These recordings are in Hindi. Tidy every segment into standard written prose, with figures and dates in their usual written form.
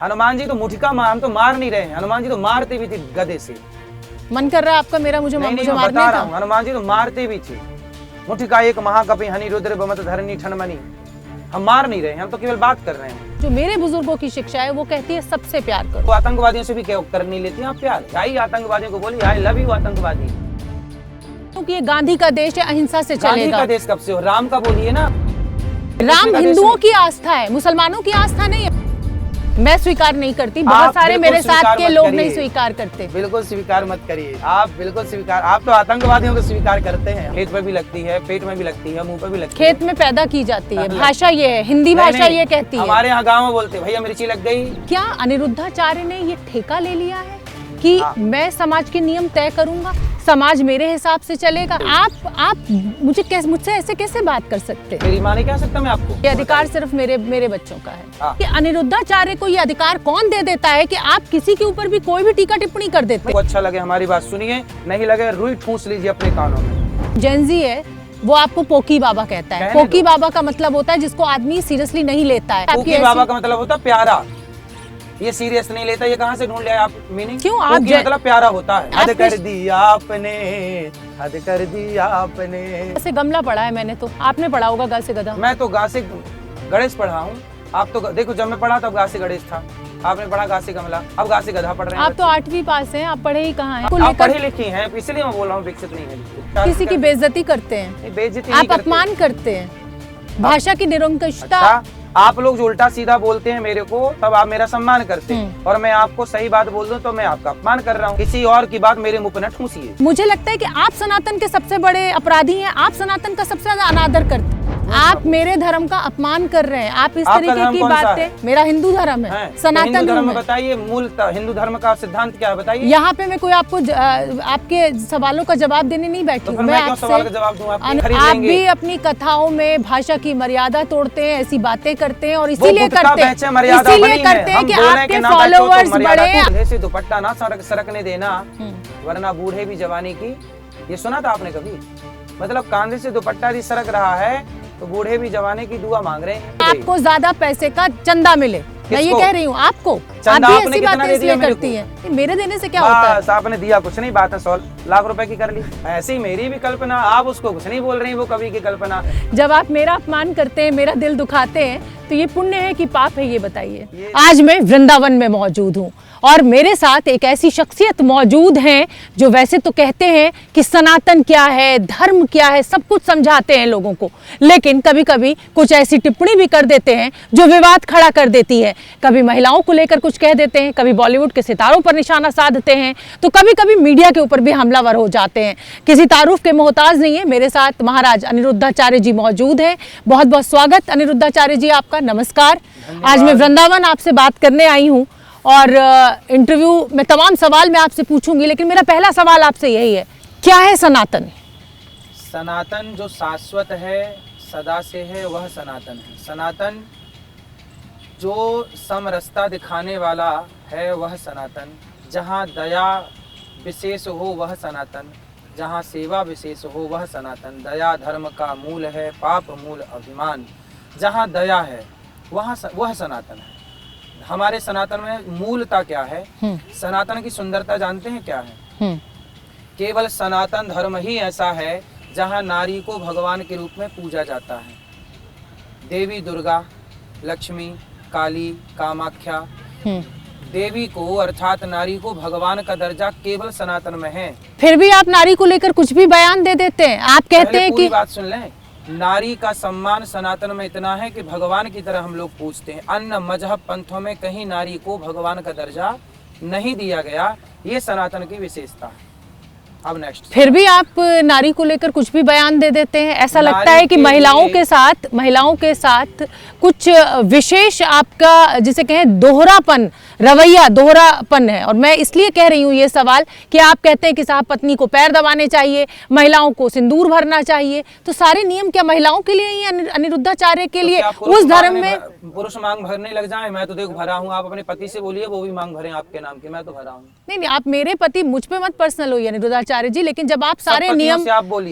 हनुमान जी तो मुठिका मार, हम तो मार नहीं रहे हैं। हनुमान जी तो मारते भी थे गदे से। मन कर रहा है आपका मेरा मुझे नहीं, मुझे मैं मारने बता का? रहा हूँ, हनुमान जी तो मारते भी थे। मुठिका एक महाकपि हनि रुद्र बमत धरणी ठनमनी। हम मार नहीं रहे हैं, हम तो केवल बात कर रहे हैं। जो मेरे बुजुर्गों की शिक्षा है वो कहती है सबसे प्यार करो। तो आतंकवादियों से भी क्या कर नहीं लेती आप प्यार? आई आतंकवादियों को बोली आई लव यू आतंकवादी। क्योंकि ये गांधी का देश है, अहिंसा से गांधी चलेगा। का देश कब से हो? राम का बोलिए ना। राम हिंदुओं की आस्था है, मुसलमानों की आस्था नहीं है। मैं स्वीकार नहीं करती, बहुत सारे मेरे साथ के लोग नहीं स्वीकार करते। बिल्कुल स्वीकार मत करिए आप, बिल्कुल स्वीकार। आप तो आतंकवादियों को स्वीकार करते हैं। खेत में भी लगती है, पेट में भी लगती है, मुंह पे भी लगती है। खेत में पैदा की जाती है, भाषा ये है, हिंदी भाषा ये कहती है। हमारे यहाँ गाँव में बोलते भैया मिर्ची लग गई। क्या अनिरुद्धाचार्य ने ये ठेका ले लिया है कि मैं समाज के नियम तय करूंगा, समाज मेरे हिसाब से चलेगा? आप मुझसे ऐसे कैसे बात कर सकते हैं? मेरी माँ ने क्या सकता मैं आपको? ये अधिकार सिर्फ मेरे बच्चों का है कि अनिरुद्धाचार्य को ये अधिकार कौन दे देता है कि आप किसी के ऊपर भी कोई भी टीका टिप्पणी कर देते? वो अच्छा लगे हमारी बात सुनिए, नहीं लगे रुई ठूस लीजिए अपने कानों में। जेनजी है वो आपको पोकी बाबा कहता है। पोकी बाबा का मतलब होता है जिसको आदमी सीरियसली नहीं लेता है। पोकी बाबा का मतलब होता है प्यारा। ये सीरियस नहीं लेता, ये कहाँ से ढूंढ लिया आप मीनिंग? क्यों आप मतलब प्यारा होता है। हद कर दिया आपने, हद कर दिया आपने। ऐसे गमला पढ़ा है मैंने, तो आपने पढ़ा होगा गा से गधा। मैं तो गा से गणेश पढ़ा हूँ। आप तो देखो जब मैं पढ़ा तब गा से गणेश था, आपने पढ़ा गा से गमला, अब गा से गधा पढ़ रहे हैं। आप तो 8वीं पास हैं, आप पढ़े ही कहाँ हैं? आप पढ़ी लिखी हैं, इसलिए मैं बोल रहा हूँ विकसित नहीं है। किसी की बेइज्जती करते हैं, बेइज्जती आप अपमान करते हैं, भाषा की निरंकुशता। आप लोग जो उल्टा सीधा बोलते हैं मेरे को, तब आप मेरा सम्मान करते हैं, और मैं आपको सही बात बोल दूं तो मैं आपका अपमान कर रहा हूँ। किसी और की बात मेरे मुंह पे न ठूसिए। मुझे लगता है कि आप सनातन के सबसे बड़े अपराधी हैं। आप सनातन का सबसे ज्यादा अनादर करते हैं। आप मेरे धर्म का अपमान कर रहे हैं। आप इस तरीके की बातें। मेरा हिंदू धर्म है, सनातन धर्म। बताइए मूल हिंदू धर्म का सिद्धांत क्या है बताइए। यहाँ पे मैं कोई आपको आपके सवालों का जवाब देने नहीं बैठी हूँ। मैं आपसे आप भी अपनी कथाओं में भाषा की मर्यादा तोड़ते हैं, ऐसी बातें करते हैं, और इसीलिए करते हैं कि आपके फॉलोवर्स बढ़े। दुपट्टा ना सरकने देना, वरना बूढ़े भी जवानी की। ये सुना था आपने कभी? मतलब कांधे से दुपट्टा भी सरक रहा है तो बूढ़े भी जवानी की दुआ मांग रहे हैं। आपको ज्यादा पैसे का चंदा मिले, मैं ये कह रही हूँ आपको। आप भी ऐसी बातें इसलिए करती हैं। मेरे देने से क्या होता है? आपने दिया कुछ नहीं, बात है 100 लाख रुपए की कर ली। ऐसी मेरी भी कल्पना, आप उसको कुछ नहीं बोल रही, वो कवि की कल्पना। जब आप मेरा अपमान करते हैं, मेरा दिल दुखाते हैं, तो ये पुण्य है कि पाप है, ये बताइए। आज मैं वृंदावन में मौजूद हूँ और मेरे साथ एक ऐसी शख्सियत मौजूद हैं जो वैसे तो कहते हैं कि सनातन क्या है, धर्म क्या है, सब कुछ समझाते हैं लोगों को, लेकिन कभी कभी कुछ ऐसी टिप्पणी भी कर देते हैं जो विवाद खड़ा कर देती है। कभी महिलाओं को लेकर कुछ कह देते हैं, कभी बॉलीवुड के सितारों पर निशाना साधते हैं, तो कभी कभी मीडिया के ऊपर भी हमलावर हो जाते हैं। किसी तारुफ के मोहताज नहीं है। मेरे साथ महाराज अनिरुद्धाचार्य जी मौजूद हैं। बहुत बहुत स्वागत अनिरुद्धाचार्य जी आपका। नमस्कार। आज मैं वृंदावन आपसे बात करने आई हूँ और इंटरव्यू में तमाम सवाल मैं आपसे पूछूंगी, लेकिन मेरा पहला सवाल आपसे यही है, क्या है सनातन? सनातन जो शाश्वत है, सदा से है, वह सनातन है। सनातन जो समरसता दिखाने वाला है वह सनातन। जहाँ दया विशेष हो वह सनातन, जहाँ सेवा विशेष हो वह सनातन। दया धर्म का मूल है, पाप मूल अभिमान। जहाँ दया है वह सनातन है। हमारे सनातन में मूलता क्या है? सनातन की सुंदरता जानते हैं क्या है? केवल सनातन धर्म ही ऐसा है जहाँ नारी को भगवान के रूप में पूजा जाता है। देवी दुर्गा, लक्ष्मी, काली, कामाख्या, देवी को अर्थात नारी को भगवान का दर्जा केवल सनातन में है। फिर भी आप नारी को लेकर कुछ भी बयान दे देते हैं। आप कहते हैं कि बात सुन लें, नारी का सम्मान सनातन में इतना है कि भगवान की तरह हम लोग पूछते हैं। अन्य मजहब पंथों में कहीं नारी को भगवान का दर्जा नहीं दिया गया। ये सनातन की विशेषता है। अब नेक्स्ट। फिर भी आप नारी को लेकर कुछ भी बयान दे देते हैं। ऐसा लगता है कि महिलाओं के साथ कुछ विशेष आपका जिसे कहें दोहरापन, रवैया दोहरापन है। और मैं इसलिए कह रही हूँ ये सवाल कि आप कहते हैं कि साहब पत्नी को पैर दबाने चाहिए, महिलाओं को सिंदूर भरना चाहिए, तो सारे नियम क्या महिलाओं के लिए ही, अनिरुद्धाचार्य के लिए? उस धर्म में पुरुष मांग भरने लग जाए? मैं तो देखो भरा हूँ। आप अपने पति से बोलिए वो भी मांग भरे आपके नाम की, मैं तो भरा हूँ। नहीं, आप मेरे पति, मुझ पे मत पर्सनल होइए अनिरुद्धाचार्य जी, लेकिन जब आप सारे नियम,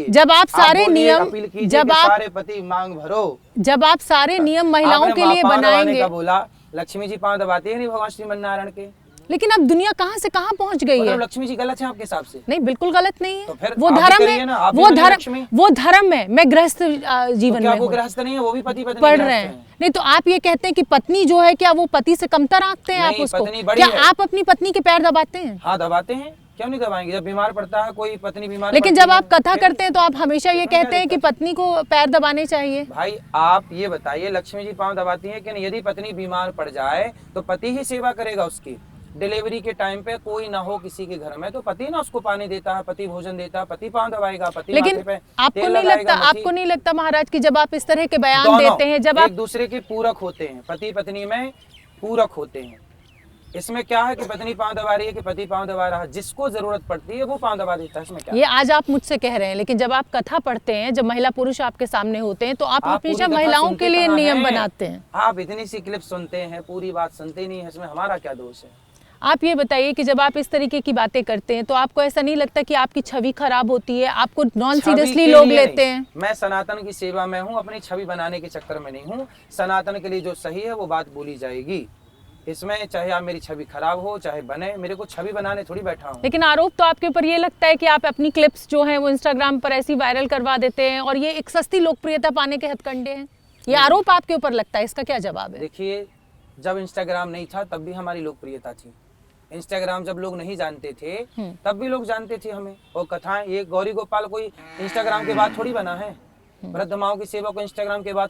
जब आप सारे पति मांग भरो, जब आप सारे नियम महिलाओं के लिए बनाएंगे। बोला लक्ष्मी जी पांव दबाते हैं नहीं भगवान श्रीमन नारायण के? लेकिन अब दुनिया कहाँ से कहाँ पहुंच गई है। मतलब लक्ष्मी जी गलत है आपके हिसाब से? नहीं, बिल्कुल गलत नहीं है। तो फिर वो आप भी धर्म करिए ना, है, आप भी वो बनिए धर्म, लक्ष्मी। वो धर्म है। मैं गृहस्थ जीवन क्या में वो हूँ। गृहस्थ नहीं है, वो भी पति पत्नी पढ़ गृहस्थ रहे हैं। हैं। नहीं तो आप ये कहते हैं कि पत्नी जो है क्या वो पति से कमतर आंकते हैं आप नहीं, उसको? पत्नी बड़ी क्या है। आप अपनी पत्नी के पैर दबाते हैं? हाँ दबाते हैं, क्यों नहीं दबाएंगे? जब बीमार पड़ता है कोई, पत्नी बीमार लेकिन पड़ती जब है, आप कथा फिर- करते हैं तो आप हमेशा ये इसमें क्या कहते हैं कि दिक्कत है? पत्नी को पैर दबाने चाहिए। भाई आप ये बताइए, लक्ष्मी जी पांव दबाती हैं कि नहीं? यदि पत्नी बीमार पड़ जाए तो पति ही सेवा करेगा उसकी। डिलीवरी के टाइम पे कोई ना हो किसी के घर में तो पति ना उसको पानी देता है, पति भोजन देता है, पति पांव दबाएगा, पति लेकिन माथे पे आपको तेल नहीं लगाएगा, लगता, मच्छी- आपको नहीं लगता महाराज कि जब आप इस तरह के बयान दोनों देते हैं, जब एक आप दूसरे के पूरक होते हैं, पति पत्नी में पूरक होते हैं। इसमें क्या है कि पत्नी पांव दबा रही है कि पति पांव दबा रहा है, जिसको जरूरत पड़ती है वो पांव दबा देता है, इसमें क्या? ये आज आप मुझसे कह रहे हैं, लेकिन जब आप कथा पढ़ते हैं, जब महिला पुरुष आपके सामने होते हैं तो आप आप हमेशा पूरी कथा महिलाओं सुनते के लिए कहाँ नियम हैं? बनाते हैं। आप इतनी सी क्लिप सुनते हैं, पूरी बात सुनते नहीं है, इसमें हमारा क्या दोष है? आप ये बताइए कि जब आप इस तरीके की बातें करते हैं तो आपको ऐसा नहीं लगता कि आपकी छवि खराब होती है, आपको नॉन छवि सीरियसली के लोग लिए लेते नहीं। हैं? मैं सनातन की सेवा में हूँ, अपनी छवि बनाने के चक्कर में नहीं हूँ। सनातन के लिए जो सही है वो बात बोली जाएगी। इसमें चाहे आप मेरी छवि खराब हो चाहे बने, मेरे को छवि बनाने थोड़ी बैठा हूँ। लेकिन आरोप तो आपके ऊपर ये लगता है कि आप अपनी क्लिप्स जो हैं वो इंस्टाग्राम पर ऐसी वायरल करवा देते हैं और ये एक सस्ती लोकप्रियता पाने के हथकंडे हैं। ये आरोप आपके ऊपर लगता है, इसका क्या जवाब है? देखिए, जब इंस्टाग्राम नहीं था तब भी हमारी लोकप्रियता थी। इंस्टाग्राम जब लोग नहीं जानते थे तब भी लोग जानते थे हमें। और कथाएं, ये गौरी गोपाल कोई इंस्टाग्राम के बाद थोड़ी बना है। वृद्ध माओं की सेवा को इंस्टाग्राम के बाद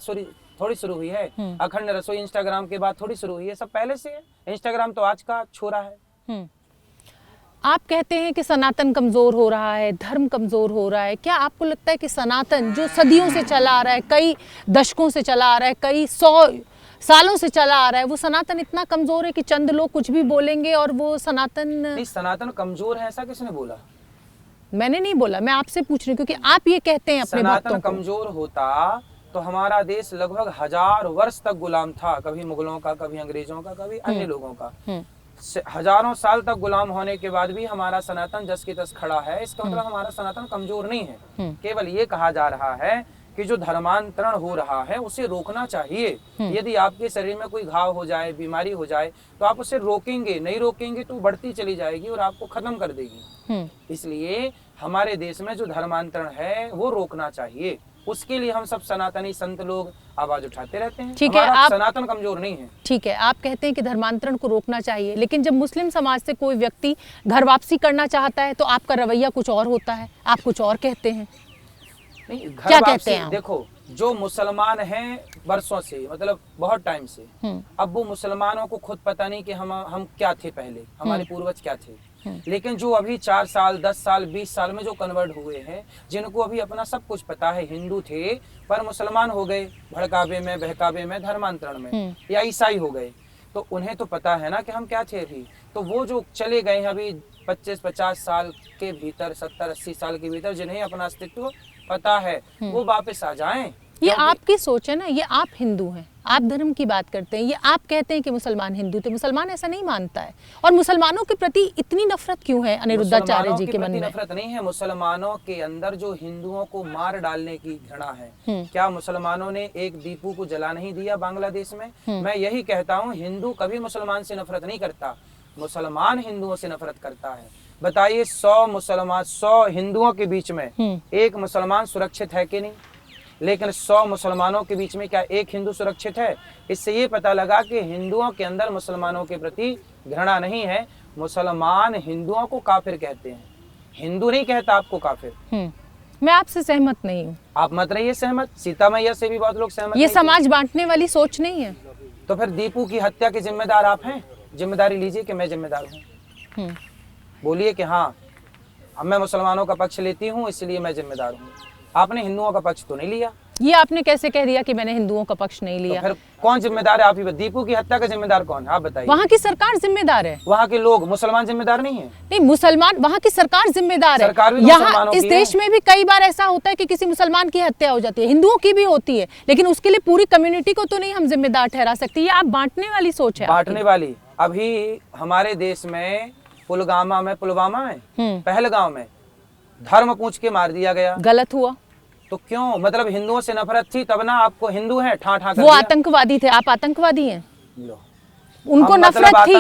थोड़ी शुरू हुई है। अखंड रसोई इंस्टाग्राम के बाद थोड़ी शुरू हुई है, सब पहले से है। इंस्टाग्राम तो आज का छोरा है। आप कहते हैं कि सनातन कमजोर हो रहा है, धर्म कमजोर हो रहा है। क्या आपको लगता है कि सनातन जो सदियों से चला आ रहा है, कई दशकों से चला आ रहा है, कई 100 सालों से चला आ रहा है, वो सनातन इतना कमजोर है कि चंद लोग कुछ भी बोलेंगे और वो सनातन? नहीं, सनातन कमजोर है ऐसा किसने बोला? मैंने नहीं बोला, मैं आपसे पूछ रही हूँ क्योंकि आप ये कहते हैं अपने सनातन भक्तों को। कमजोर होता तो हमारा देश लगभग 1000 वर्ष तक गुलाम था, कभी मुगलों का, कभी अंग्रेजों का, कभी अन्य लोगों का। हजारों साल तक गुलाम होने के बाद भी हमारा सनातन जस के तस खड़ा है। इसका मतलब हमारा सनातन कमजोर नहीं है। केवल ये कहा जा रहा है कि जो धर्मांतरण हो रहा है उसे रोकना चाहिए। यदि आपके शरीर में कोई घाव हो जाए, बीमारी हो जाए, तो आप उसे रोकेंगे, नहीं रोकेंगे तो बढ़ती चली जाएगी और आपको खत्म कर देगी। इसलिए हमारे देश में जो धर्मांतरण है वो रोकना चाहिए। उसके लिए हम सब सनातनी संत लोग आवाज उठाते रहते हैं। ठीक है, हमारा आप सनातन कमजोर नहीं है। ठीक है, आप कहते हैं कि धर्मांतरण को रोकना चाहिए, लेकिन जब मुस्लिम समाज से कोई व्यक्ति घर वापसी करना चाहता है तो आपका रवैया कुछ और होता है, आप कुछ और कहते हैं। नहीं, घर क्या वापसी, कहते हैं आप? देखो, जो मुसलमान हैं वर्षों से, मतलब बहुत टाइम से, अब वो मुसलमानों को खुद पता नहीं कि हम क्या थे पहले, हमारे पूर्वज क्या थे। लेकिन जो अभी 4 साल 10 साल 20 साल में जो कन्वर्ट हुए हैं, जिनको अभी अपना सब कुछ पता है, हिंदू थे पर मुसलमान हो गए, भड़कावे में, बहकावे में, धर्मांतरण में, या ईसाई हो गए, तो उन्हें तो पता है ना कि हम क्या थे अभी। तो वो जो चले गए हैं अभी 25-50 साल के भीतर, 70-80 साल के भीतर, जिन्हें अपना अस्तित्व पता है, वो वापस आ जाएं। ये आपकी सोच है ना, ये आप हिंदू हैं, आप धर्म की बात करते हैं, ये आप कहते हैं कि मुसलमान हिंदू थे। मुसलमान ऐसा नहीं मानता है। और मुसलमानों के प्रति इतनी नफरत क्यों है अनिरुद्धाचार्य जी के मन में? नफरत नहीं है, मुसलमानों के अंदर जो हिंदुओं को मार डालने की घृणा है। क्या मुसलमानों ने एक दीपू को जला नहीं दिया बांग्लादेश में? मैं यही कहता हूँ, हिंदू कभी मुसलमान से नफरत नहीं करता, मुसलमान हिंदुओं से नफरत करता है। बताइए, 100 हिंदुओं के बीच में एक मुसलमान सुरक्षित है कि नहीं? लेकिन 100 मुसलमानों के बीच में क्या एक हिंदू सुरक्षित है? इससे ये पता लगा कि हिंदुओं के अंदर मुसलमानों के प्रति घृणा नहीं है। मुसलमान हिंदुओं को काफिर कहते हैं, हिंदू नहीं कहता आपको काफिर। मैं आपसे सहमत नहीं हूँ। आप मत रहिए सहमत, सीता मैया से भी बहुत लोग सहमत ये नहीं समाज बांटने वाली सोच नहीं है। तो फिर दीपू की हत्या के जिम्मेदार आप हैं? जिम्मेदारी लीजिए कि मैं जिम्मेदार हूँ। बोलिए कि हाँ, अब मैं मुसलमानों का पक्ष लेती हूँ इसलिए मैं जिम्मेदार हूँ। आपने हिंदुओं का पक्ष तो नहीं लिया। ये आपने कैसे कह दिया कि मैंने हिंदुओं का पक्ष नहीं लिया? तो फिर कौन जिम्मेदार है? आप ही। दीपू की हत्या का जिम्मेदार कौन है? आप बताइए। वहाँ की सरकार जिम्मेदार है। वहाँ के लोग, मुसलमान जिम्मेदार नहीं है। नहीं, मुसलमान, वहाँ की सरकार जिम्मेदार है। सरकार भी तो यहाँ मुसलमानों इस की देश में भी कई बार ऐसा होता है कि किसी मुसलमान की हत्या हो जाती है, हिंदुओं की भी होती है, लेकिन उसके लिए पूरी कम्युनिटी को तो नहीं हम जिम्मेदार ठहरा सकते। ये आप बांटने वाली सोच है। बांटने वाली। अभी हमारे देश में पुलवामा में पहलगांव में धर्म पूछ के मार दिया गया। गलत हुआ। तो क्यों? मतलब हिंदुओं से नफरत थी तब ना आपको हिंदू है ठा ठा कर वो दिया। आतंकवादी थे, आप आतंकवादी हैं। लो, उनको नफरत थी,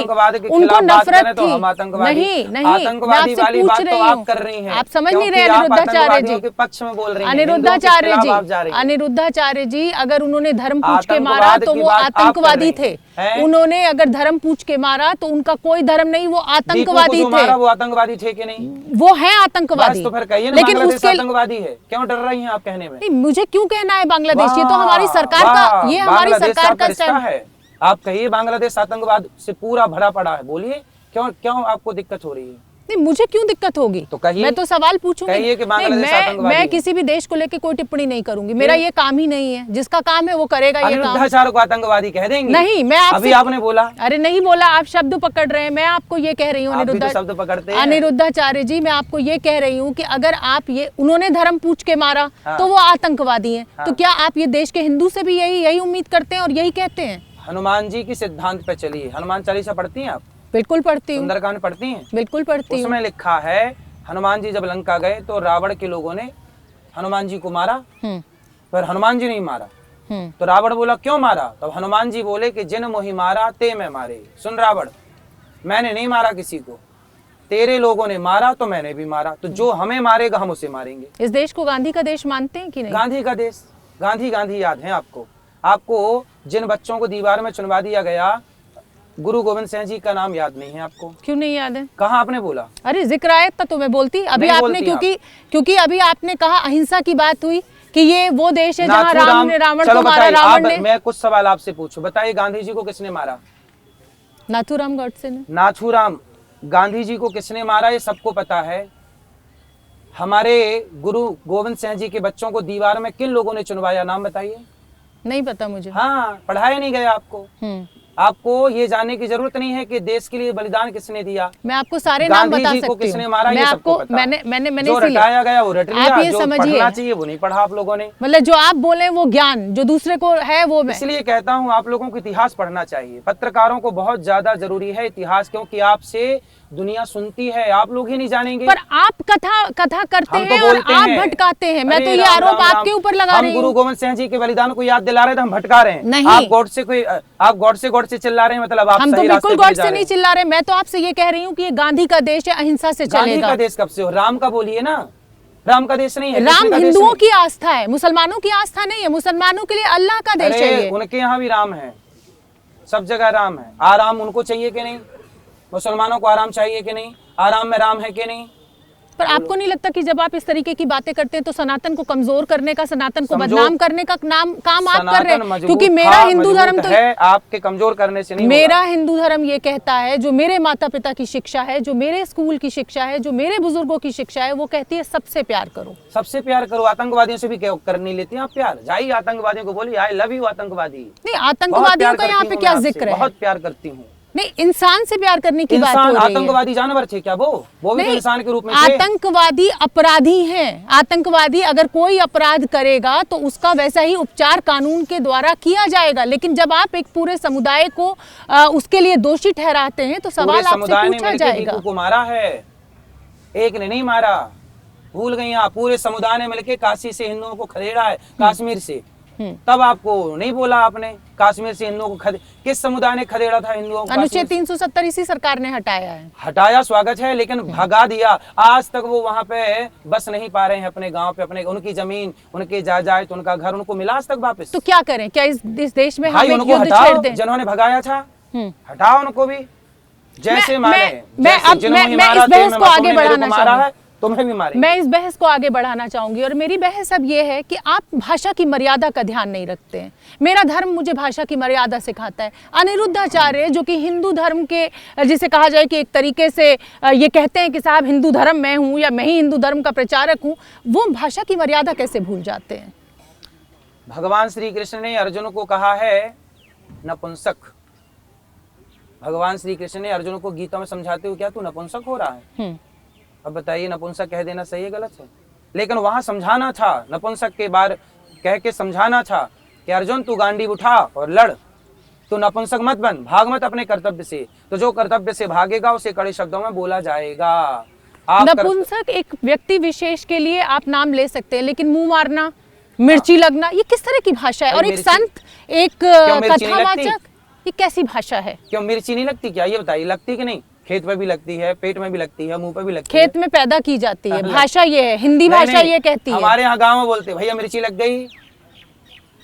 उनको नफरत थी। हम आतंकवादी नहीं नहीं, आतंकवादी वाली बात तो आप कर रही हैं। आप समझ नहीं रहे अनिरुद्धाचार्य जी, के पक्ष में बोल रही हैं। अनिरुद्धाचार्य जी, अगर उन्होंने धर्म पूछ के मारा तो वो आतंकवादी थे। उन्होंने अगर धर्म पूछ के मारा तो उनका कोई धर्म नहीं, वो आतंकवादी थे। वो आतंकवादी थे कि नहीं? वो है आतंकवादी। तो फिर कहिए ना, लेकिन उसके आतंकवादी है, क्यों डर रही हैं आप कहने में? मुझे क्यों कहना है बांग्लादेश? ये तो हमारी सरकार का, ये हमारी सरकार का रिश्ता है। आप कहिए बांग्लादेश आतंकवाद से पूरा भरा पड़ा है, बोलिए क्यों क्यों आपको दिक्कत हो रही है? नहीं, मुझे क्यों दिक्कत होगी? तो कहिए, मैं तो सवाल पूछूंगी। कहिए कि बांग्लादेश आतंकवादी है। मैं किसी भी देश को लेकर कोई टिप्पणी नहीं करूंगी, मेरा ये काम ही नहीं है। जिसका काम है वो करेगा ये काम। अनिरुद्धाचार्य को आतंकवादी कह देंगे? नहीं, मैं आपसे, अभी आपने बोला। अरे नहीं बोला, आप शब्द पकड़ रहे हैं। मैं आपको ये कह रही हूँ अनिरुद्धाचार्य जी, मैं आपको ये कह रही हूँ कि अगर आप ये, उन्होंने धर्म पूछ के मारा तो वो आतंकवादी है। तो क्या आप ये देश के हिंदू से भी यही उम्मीद करते हैं और यही कहते हैं? हनुमान जी की सिद्धांत पे चलिए। हनुमान चालीसा पढ़ती हैं आप? बिल्कुल पढ़ती हूँ। सुंदरकांड पढ़ती हैं? बिल्कुल पढ़ती हूँ। उसमें लिखा है हनुमान जी जब लंका गए तो रावण के लोगों ने हनुमान जी को मारा, पर हनुमान जी नहीं मारा। तो रावण बोला क्यों मारा? तब हनुमान जी बोले कि जिन मोहि मारा ते मैं मारे। सुन रावण, मैंने नहीं मारा किसी को, तेरे लोगों ने मारा तो मैंने भी मारा, तो जो हमें मारेगा हम उसे मारेंगे। इस देश को गांधी का देश मानते हैं कि नहीं? गांधी का देश, गांधी गांधी याद है आपको? आपको जिन बच्चों को दीवार में चुनवा दिया गया, गुरु गोविंद सिंह जी का नाम याद नहीं है आपको? क्यों नहीं याद है? कहाँ आपने बोला? अरे जिक्र आया तो मैं बोलती अभी आपने, क्योंकि अभी आपने कहा अहिंसा की बात हुई कि ये वो देश है जहाँ राम ने रावण को मारा। रावण ने, मैं कुछ सवाल आपसे पूछूं, बताइए गांधी जी को किसने मारा? नाथूराम गॉडसे ने। नाथूराम गांधी जी को किसने मारा ये सबको पता है। हमारे गुरु गोविंद सिंह जी के बच्चों को दीवार में किन लोगों ने चुनवाया, नाम बताइए। नहीं पता मुझे। हाँ, पढ़ाया नहीं गया आपको। आपको ये जानने की जरूरत नहीं है कि देश के लिए बलिदान किसने दिया। मैं आपको सारे नाम बता सकती हूँ। को किसने मारा ये सबको पता। मैंने जो रटाया गया वो रट लिया, आप ये जो समझिए, पढ़ना चाहिए वो नहीं पढ़ा आप लोगों ने। मतलब जो आप बोले वो ज्ञान, जो दूसरे को है वो मैं। इसलिए कहता हूँ आप लोगों को इतिहास पढ़ना चाहिए। पत्रकारों को बहुत ज्यादा जरूरी है इतिहास, क्योंकि आपसे दुनिया सुनती है, आप लोग ही नहीं जानेंगे। पर आप कथा करते हैं और आप भटकाते हैं। मैं तो ये आरोप आपके ऊपर लगा रही हूँ। हम गुरु गोविंद सिंह जी के बलिदान को याद दिला रहे थे, हम भटका रहे हैं। नहीं, आप गॉड से चिल्ला रहे हैं, मतलब आप हम तो बिल्कुल गॉड से नहीं चिल्ला रहे। मैं तो आपसे ये कह रही हूँ कि ये गांधी का देश है, अहिंसा से चलेगा। गांधी का देश कब से हो? राम का बोलिए ना, राम का देश नहीं है। राम हिंदुओं की आस्था है, मुसलमानों की आस्था नहीं है। मुसलमानों के लिए अल्लाह का देश है। उनके यहाँ भी राम है, सब जगह राम है। आराम उनको चाहिए कि नहीं? मुसलमानों को आराम चाहिए कि नहीं? आराम में राम है कि नहीं? पर आपको नहीं लगता कि जब आप इस तरीके की बातें करते हैं तो सनातन को कमजोर करने का, सनातन को बदनाम करने का काम आप कर रहे हैं? क्योंकि मेरा हिंदू धर्म तो है, आपके कमजोर करने से नहीं। मेरा हिंदू धर्म ये कहता है, जो मेरे माता पिता की शिक्षा है, जो मेरे स्कूल की शिक्षा है, जो मेरे बुजुर्गों की शिक्षा है, वो कहती है सबसे प्यार करो। सबसे प्यार करो। आतंकवादियों से भी कर नहीं लेती आप प्यार? जाइए आतंकवादियों को बोलिए आई लव यू आतंकवादी। नहीं, आतंकवादियों का यहाँ पे क्या जिक्र है? बहुत प्यार करती हूँ। नहीं, इंसान से प्यार करने की बात हो रही है। आतंकवादी जानवर थे क्या? वो भी तो इंसान के रूप में थे। आतंकवादी अपराधी हैं। आतंकवादी अगर कोई अपराध करेगा तो उसका वैसा ही उपचार कानून के द्वारा किया जाएगा। लेकिन जब आप एक पूरे समुदाय को उसके लिए दोषी ठहराते हैं तो सवाल आपसे पूछा जाएगा। को मारा है, एक ने नहीं मारा, भूल गई आप। पूरे समुदाय ने मिलकर काशी से हिंदुओं को खदेड़ा है, कश्मीर से। तब आपको नहीं बोला आपने कश्मीर से हिंदुओं को किस समुदाय ने खदेड़ा था हिंदुओं को? अनुच्छेद 370 इसी सरकार ने हटाया है। हटाया, स्वागत है, लेकिन भगा दिया। आज तक वो वहाँ पे बस नहीं पा रहे हैं अपने गांव पे। अपने उनकी जमीन, उनके जायदाद, उनका घर उनको मिला आज तक वापस। तो क्या करें? क्या इस देश में हम उनको हटाओ जिन्होंने भगाया था, हटाओ उनको भी। जैसे मारे, मैं इस बहस को आगे बढ़ाना चाहूंगी। तुम्हें भी मारेंगे। मैं इस बहस को आगे बढ़ाना चाहूंगी और मेरी बहस अब ये है कि आप भाषा की मर्यादा का ध्यान नहीं रखते हैं। मेरा धर्म मुझे भाषा की मर्यादा सिखाता है। अनिरुद्धाचार्य जो कि हिंदू धर्म के, जिसे कहा जाए कि एक तरीके से ये कहते हैं कि साहब हिंदू धर्म मैं हूँ या मैं ही हिंदू धर्म का प्रचारक हूँ, वो भाषा की मर्यादा कैसे भूल जाते हैं? भगवान श्री कृष्ण ने अर्जुन को कहा है नपुंसक। भगवान श्री कृष्ण ने अर्जुन को गीता में समझाते हुए, क्या तू नपुंसक हो रहा है? अब बताइए, नपुंसक कह देना सही है गलत है? लेकिन वहां समझाना था, नपुंसक के बार कह के समझाना था कि अर्जुन तू गांडीव उठा और लड़, तू नपुंसक मत बन, भाग मत अपने कर्तव्य से। तो जो कर्तव्य से भागेगा उसे कड़े शब्दों में बोला जाएगा। नपुंसक एक व्यक्ति विशेष के लिए आप नाम ले सकते हैं, लेकिन मुंह मारना, मिर्ची लगना, ये किस तरह की भाषा है? और एक संत, एक कथावाचक, ये कैसी भाषा है? क्यों मिर्ची नहीं लगती क्या? ये बताइए, लगती कि नहीं? खेत में भी लगती है, पेट में भी लगती है, मुंह पे भी लगती है। खेत में पैदा की जाती है, भाषा ये है, हिंदी नहीं, भाषा नहीं, ये कहती है। हमारे यहाँ गाँव में बोलते हैं भैया मिर्ची लग गई।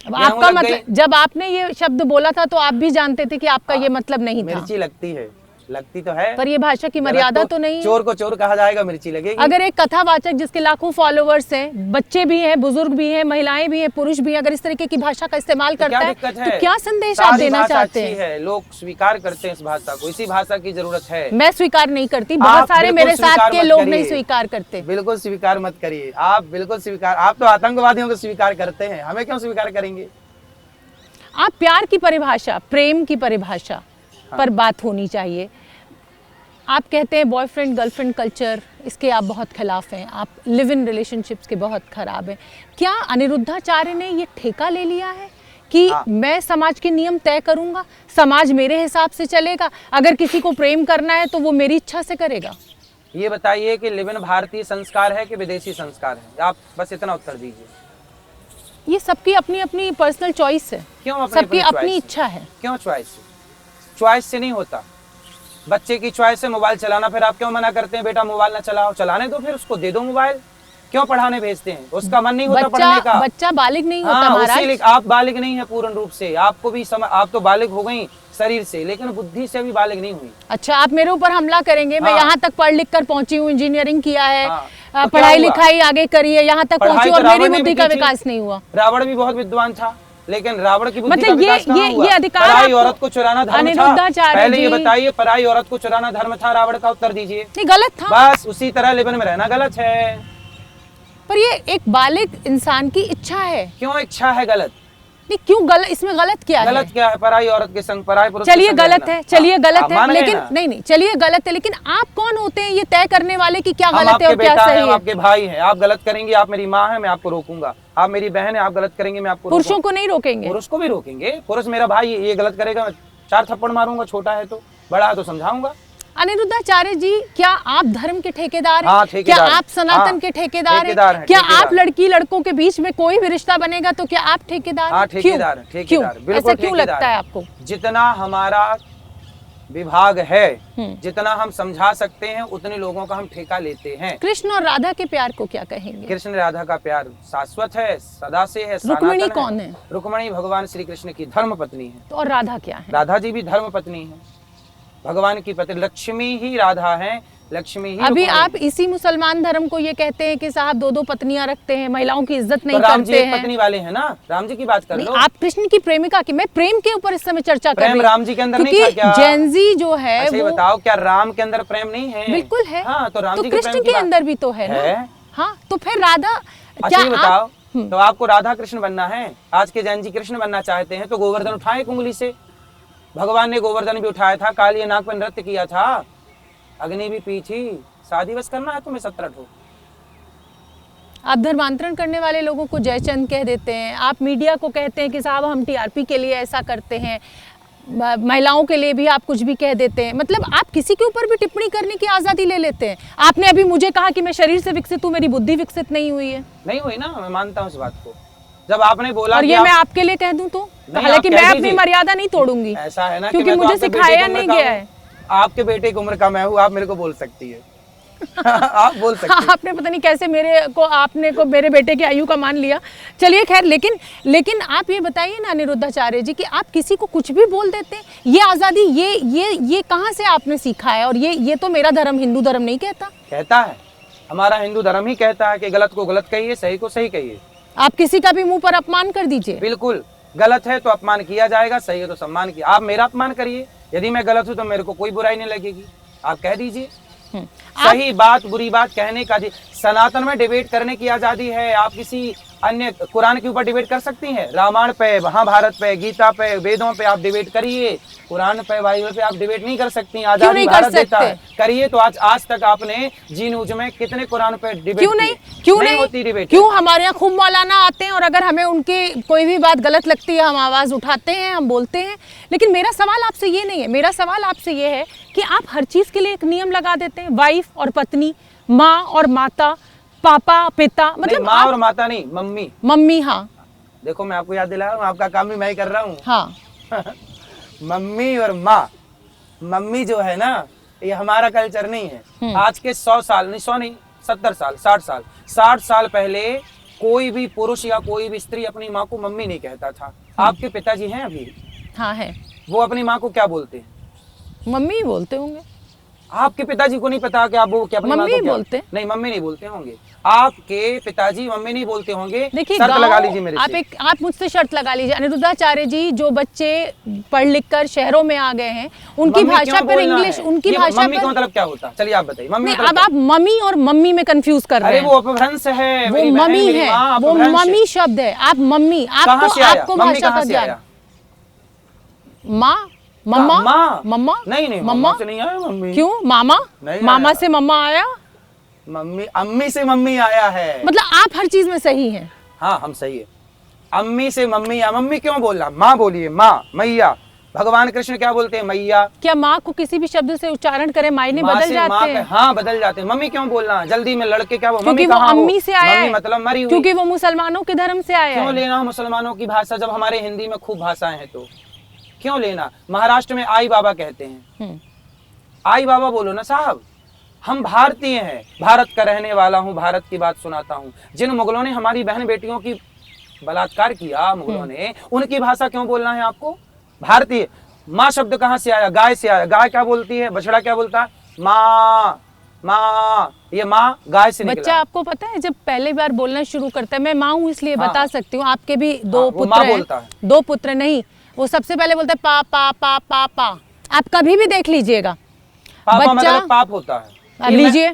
अब आपका मतलब, जब आपने ये शब्द बोला था तो आप भी जानते थे कि आपका ये मतलब नहीं था। मिर्ची लगती है, लगती तो है, पर ये भाषा की मर्यादा तो नहीं है। चोर को चोर कहा जाएगा, मिर्ची लगेगी। अगर एक कथावाचक जिसके लाखों फॉलोवर्स हैं, बच्चे भी हैं, बुजुर्ग भी हैं, महिलाएं भी हैं, पुरुष भी हैं, अगर इस तरीके की भाषा का इस्तेमाल करता है तो क्या संदेश आप देना चाहते हैं? लोग स्वीकार करते हैं इस भाषा को, इसी भाषा की जरूरत है। मैं स्वीकार नहीं करती, बहुत सारे मेरे साथ के लोग नहीं स्वीकार करते। बिल्कुल स्वीकार मत करिए आप, बिल्कुल स्वीकार। आप तो आतंकवादियों को स्वीकार करते हैं, हमें क्यों स्वीकार करेंगे? आप प्यार की परिभाषा, प्रेम की परिभाषा पर बात होनी चाहिए। आप कहते हैं बॉयफ्रेंड गर्लफ्रेंड कल्चर, इसके आप बहुत खिलाफ हैं, आप लिव इन रिलेशनशिप्स के बहुत खराब हैं। क्या अनिरुद्धाचार्य ने ये ठेका ले लिया है कि मैं समाज के नियम तय करूंगा, समाज मेरे हिसाब से चलेगा, अगर किसी को प्रेम करना है तो वो मेरी इच्छा से करेगा? ये बताइए कि लिव इन भारतीय संस्कार है कि विदेशी संस्कार है? आप बस इतना उत्तर दीजिए। ये सबकी अपनी अपनी पर्सनल चॉइस है। क्यों? सबकी अपनी इच्छा है। क्यों चॉइस? चॉइस से नहीं होता। बच्चे की चॉइस है मोबाइल चलाना, फिर आप क्यों मना करते हैं बेटा मोबाइल ना चलाओ? चलाने दो, फिर उसको दे दो मोबाइल। क्यों पढ़ाने भेजते हैं? उसका मन नहीं होता पढ़ने का। बच्चा बालिग नहीं होता महाराज। आप बालिग नहीं है पूर्ण रूप से, आपको भी आप तो बालिग हो गई शरीर से, लेकिन बुद्धि से भी बालिग नहीं हुई। अच्छा, आप मेरे ऊपर हमला करेंगे? मैं यहाँ तक पढ़ लिख कर पहुंची हूँ, इंजीनियरिंग किया है, तो पढ़ाई लिखाई आगे करी है, यहाँ तक पहुंची और मेरी बुद्धि का विकास नहीं हुआ। रावण भी बहुत विद्वान था, लेकिन रावण की बुद्धि मतलब का विकास कहाँ हुआ? ये अधिकार पराई औरत को चुराना धर्म था। पहले ये जी बताइए, पराई औरत को चुराना धर्म था? रावण का उत्तर दीजिए। नहीं, गलत था। बस उसी तरह लिबन में रहना गलत है। पर ये एक बालिग इंसान की इच्छा है। क्यों इच्छा है गलत? नहीं, क्यों गलत? इसमें गलत क्या है? गलत क्या है? पराई औरत के संग पराई पुरुष। चलिए गलत है, चलिए गलत है, लेकिन नहीं, चलिए गलत है, लेकिन आप कौन होते हैं ये तय करने वाले कि क्या गलत है और क्या सही है? आपके भाई हैं, आप गलत करेंगे, आप मेरी माँ है, मैं आपको रोकूंगा। आप मेरी बहन है, आप गलत करेंगे, मैं आपको पुरुषों को नहीं रोकेंगे? पुरुष को भी रोकेंगे। पुरुष मेरा भाई, ये गलत करेगा मैं 4 थप्पड़ मारूंगा, छोटा है तो, बड़ा है तो समझाऊंगा। अनिरुद्धाचार्य जी, क्या आप धर्म के ठेकेदार हैं? हाँ, ठेकेदार। क्या आप सनातन के ठेकेदार हैं? क्या आप लड़की लड़कों के बीच में कोई भी रिश्ता बनेगा तो क्या आप ठेकेदार? हाँ, ठेकेदार। क्यों ऐसा क्यों लगता है आपको? जितना हमारा विभाग है, जितना हम समझा सकते हैं, उतने लोगों का हम ठेका लेते हैं। कृष्ण और राधा के प्यार को क्या कहेंगे? कृष्ण राधा का प्यार शाश्वत है, सदा से है। रुक्मिणी कौन है? रुक्मिणी भगवान श्री कृष्ण की धर्म पत्नी है। तो और राधा क्या है? राधा जी भी धर्म पत्नी है, भगवान की पत्नी। लक्ष्मी ही राधा है, लक्ष्मी ही। अभी आप इसी मुसलमान धर्म को ये कहते हैं कि साहब 2-2 पत्नियां रखते हैं, महिलाओं की इज्जत नहीं राम जी करते एक हैं। पत्नी वाले हैं ना, राम जी की बात कर लो। आप कृष्ण की प्रेमिका की, मैं प्रेम के ऊपर इस समय चर्चा कर रही हूं। राम जी के अंदर नहीं था क्या? जेनजी जो है वो बताओ, क्या राम के अंदर प्रेम नहीं है? बिल्कुल है। हाँ, तो राम जी कृष्ण के अंदर भी तो है ना। हाँ, तो फिर राधा क्या बताओ? तो आपको राधा कृष्ण बनना है? आज के जैन जी कृष्ण बनना चाहते हैं तो गोवर्धन उठाए उंगली से। भगवान ने गोवर्धन भी उठाया था, काली नाग पर नृत्य किया था, अग्नि भी पी थी। शादी बस करना है तुम्हें 17 ठो। आप धर्मांतरण करने वाले लोगों को जयचंद कह देते हैं, आप मीडिया को कहते हैं कि साहब हम टीआरपी के लिए ऐसा करते हैं, महिलाओं के लिए भी आप कुछ भी कह देते हैं। मतलब आप किसी के ऊपर भी टिप्पणी करने की आजादी ले लेते हैं। आपने अभी मुझे कहा कि मैं शरीर से विकसित हूँ, मेरी बुद्धि विकसित नहीं हुई है। नहीं हुई ना, मैं मानता हूँ इस बात को। जब आपने बोला और ये मैं आपके लिए कह दूं तो, हालांकि मैं अपनी मर्यादा नहीं तोड़ूंगी। ऐसा है ना, क्योंकि मुझे सिखाया नहीं गया है। आपके बेटे की उम्र का मैं हूँ, आप मेरे को बोल सकती है। आप बोल सकती हैं। आपने पता नहीं कैसे आपने मेरे बेटे की आयु का मान लिया। चलिए खैर, लेकिन आप ये बताइए ना अनिरुद्धाचार्य जी कि आप किसी को कुछ भी बोल देते हैं, ये आजादी ये कहाँ से आपने सीखा है? और ये तो मेरा धर्म, हिंदू धर्म नहीं कहता। कहता है, हमारा हिंदू धर्म ही कहता है कि गलत को गलत कहिए, सही को सही कहिए। आप किसी का भी मुंह पर अपमान कर दीजिए। बिल्कुल, गलत है तो अपमान किया जाएगा, सही है तो सम्मान किया। आप मेरा अपमान करिए, यदि मैं गलत हूँ तो मेरे को कोई बुराई नहीं लगेगी, आप कह दीजिए। सही बात बुरी बात कहने का सनातन में डिबेट करने की आजादी है। आप किसी अन्य कुरान के ऊपर डिबेट कर सकती हैं, रामायण पे, महाभारत पे, गीता पे, वेदों पे आप डिबेट करिए। कुरान पे, बाइबल पे आप डिबेट नहीं कर सकती। आजादी भारत देता है, करिए। तो आज तक आपने जी न्यूज में कितने कुरान पे डिबेट क्यों नहीं होती डिबेट? क्यों? हमारे यहाँ खूब मौलाना आते हैं और अगर हमें उनके कोई भी बात गलत लगती है हम आवाज उठाते हैं, हम बोलते हैं। लेकिन मेरा सवाल आपसे ये नहीं है, मेरा सवाल आपसे ये है कि आप हर चीज के लिए एक नियम लगा देते हैं। वाइफ और पत्नी, माँ और माता, पापा पिता, मतलब माँ और माता नहीं, मम्मी। मम्मी, हाँ। देखो मैं आपको याद दिला रहा हूँ, आपका काम भी मैं ही कर रहा हूँ। हाँ। मम्मी और माँ, मम्मी जो है ना, ये हमारा कल्चर नहीं है। आज के 100 साल नहीं, 100 नहीं, 70 साल, 60 साल पहले कोई भी पुरुष या कोई भी स्त्री अपनी माँ को मम्मी नहीं कहता था। आपके पिताजी हैं अभी? हाँ है। वो अपनी माँ को क्या बोलते हैं? मम्मी ही बोलते होंगे। आपके पिताजी को नहीं पता कि आप वो क्या अपनी माँ मम्मी को क्या? बोलते? नहीं, मम्मी नहीं बोलते होंगे। आपके पिताजी मम्मी नहीं बोलते होंगे। देखिए, शर्त लगा लीजिए मेरे से। आप मुझसे शर्त लगा लीजिए। अनिरुद्धाचार्य जी, जो बच्चे पढ़ लिख कर शहरों में आ गए हैं, उनकी मम्मी भाषा क्यों पर बोलना इंग्लिश, है? उनकी ये भाषा मम्मी का पर। मतलब क्या होता है? चलिए आप बताइए। मम्मी नहीं, मतलब अब आप मम्मी और मम्मी में कंफ्यूज कर रहे अरे हैं। वो अपभ्रंश है। वो मेरी बहन, मम्मी मेरी है, माँ वो अपभ्रंश है। मम्मी शब्द है। आप मम्मी, कहाँ से आया? आपको मम्मी भाषा कहाँ का से ज्ञान। आया? माँ, मम्मा, माँ? मम्मा, नहीं नहीं, मम्मा से नहीं आया मम्मी। क्यों? मामा, नहीं मामा आया। से मम्मा आया। मम्मी, अम्मी से मम्मी आया है। मतलब आप हर चीज में सही हैं। हाँ, हम सही है। अम्मी से मम्मी आया। मम्मी क्यों बोलना? माँ बोलिए, माँ, मैया। भगवान कृष्ण क्या बोलते हैं? मैया। क्या माँ को किसी भी शब्द से उच्चारण करें मायने माँ बदल से जाते माँ हैं? हाँ, बदल जाते हैं। मम्मी क्यों बोलना? जल्दी में लड़के क्या वो क्योंकि मम्मी वो कहाँ हो? अम्मी से आया मम्मी है। मतलब मरी हुई। क्योंकि वो मुसलमानों के धर्म से आया क्यों है। लेना मुसलमानों की भाषा जब हमारे हिंदी में खूब भाषाएं हैं? तो क्यों लेना? महाराष्ट्र में आई बाबा कहते हैं। आई बाबा बोलो ना साहब। हम भारतीय हैं, भारत का रहने वाला हूँ, भारत की बात सुनाता हूँ। जिन मुगलों ने हमारी बहन बेटियों की बलात्कार किया, मुगलों ने, उनकी भाषा क्यों बोलना है आपको? भारतीय। माँ शब्द कहाँ से आया? गाय से आया। गाय क्या बोलती है? बछड़ा क्या बोलता है? माँ, माँ। ये माँ गाय से निकला। बच्चा, आपको पता है जब पहली बार बोलना शुरू करता है, मैं माँ हूँ इसलिए हाँ। बता सकती हूँ, आपके भी दो वो पुत्र माँ हैं। बोलता है। 2 पुत्र नहीं, वो सबसे पहले बोलता है पा पा पा पा पा। आप कभी भी देख लीजिएगा। पापा मतलब पाप होता है। अब लीजिए,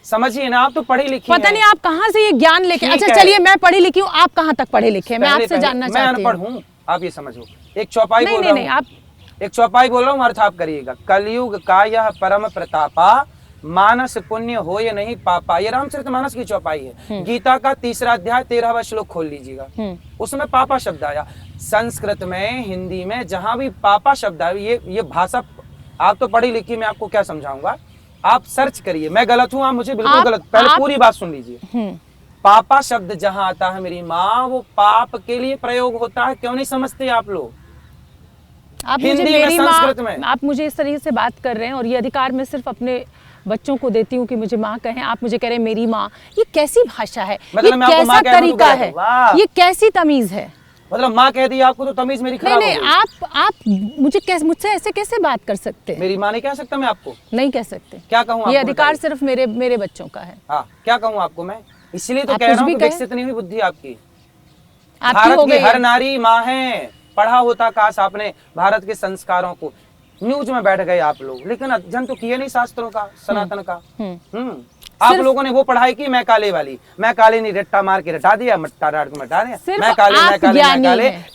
समझिए ना, आप तो पढ़ी लिखी पता हैं। नहीं आप कहाँ से ये ज्ञान लेके। ठीक अच्छा है। चलिए, मैं पढ़ी लिखी हूँ, आप कहाँ तक पढ़े लिखे हैं, मैं पहले- आपसे पहले- जानना मैं चाहती अनपढ़ हूँ। हूँ, आप ये समझो। एक चौपाई नहीं बोल नहीं रहा नहीं, हूँ। आप एक चौपाई बोल रहा हूँ, अर्थ आप करिएगा। कलयुग का यह परम प्रतापा, मानस पुण्य हो या नहीं पापा। ये रामचरितमानस की चौपाई है। गीता का 3रा अध्याय 13वां श्लोक खोल लीजिएगा। उसमें पापा शब्द आया। संस्कृत में, हिंदी में जहां भी पापा शब्द आया, ये भाषा, आप तो पढ़ी लिखी, मैं आपको क्या समझाऊंगा। आप सर्च करिए। मैं गलत हूँ, आप मुझे बिल्कुल गलत। पहले पूरी बात सुन लीजिए। पापा शब्द जहां आता है मेरी माँ, वो पाप के लिए प्रयोग होता है। क्यों नहीं समझते आप लोग? आप मुझे हिंदी में, मेरी संस्कृत माँ, में। आप मुझे इस तरीके से बात कर रहे हैं, और ये अधिकार मैं सिर्फ अपने बच्चों को देती हूँ कि मुझे माँ कहें। आप मुझे कह रहे हैं मेरी माँ। ये कैसी भाषा है? मतलब ये मैं आपको कैसा माँ कह रहा हूँ तो तरीका गलत है? है। वाह। ये कैसी तमीज है? मतलब माँ कह दी आपको तो तमीज मेरी नहीं खराब हो नहीं, गई। आप मुझसे ऐसे कैसे बात कर सकते हैं? मेरी माँ नहीं कह सकता मैं आपको? नहीं कह सकते। क्या कहूँ ये आपको अधिकार बताइए? सिर्फ मेरे बच्चों का है। हाँ, क्या कहूँ आपको मैं? इसलिए तो आप कह कुछ रहा हूँ भी कि कहें। विकसित नहीं हुई बुद्धि आपकी। आपकी भारत हो की गई हर है। नारी माँ है। पढ़ा होता काश आपने भारत के संस्कारों को। न्यूज में बैठ गए आप लोग, लेकिन अध्ययन तो किए नहीं शास्त्रों का, सनातन का। आप लोगों ने वो पढ़ाई की, मैं काले वाली। मैं काले नहीं, रट्टा मार के रटा दिया, मट्टा डाट के मटा दिया। सिर्फ मैं काले, आप मैं काले, मैं ज्ञानी काले। हैं।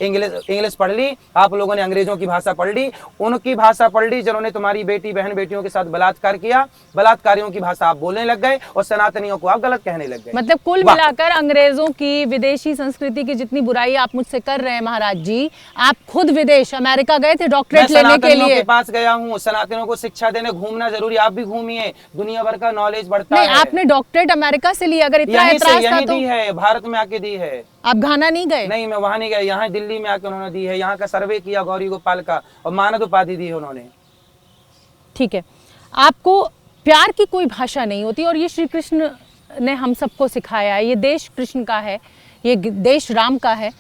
इंग्लिश पढ़ ली। आप लोगों ने अंग्रेजों की भाषा पढ़ ली, उनकी भाषा पढ़ ली जिन्होंने तुम्हारी बेटी बहन बेटियों के साथ बलात्कार किया। बलात्कारियों की भाषा आप बोलने लग गए और सनातनियों को आप गलत कहने लग गए। मतलब कुल वाह। मिलाकर अंग्रेजों की, विदेशी संस्कृति की जितनी बुराई आप मुझसे कर रहे हैं महाराज जी, आप खुद विदेश अमेरिका गए थे मैं डॉक्टरेट लेने के सनातनियों लिए। के पास गया हूँ। सनातनियों को शिक्षा देने घूमना जरूरी। आप भी घूमिए, दुनिया भर का नॉलेज बढ़ता नहीं, है। आपने डॉक्टरेट अमेरिका से लिया, अगर इतना यहीं से एतराज था यहीं तो दी है, भारत में आके दी है। आप घाना नहीं गए? नहीं, मैं वहां नहीं गया, यहाँ दिल्ली में आके उन्होंने दी है। यहाँ का सर्वे किया गौरी गोपाल का, और मानद उपाधि दी है उन्होंने। ठीक है, आपको प्यार की कोई भाषा नहीं होती, और ये श्री कृष्ण ने हम सबको सिखाया है। ये देश कृष्ण का है, ये देश राम का है,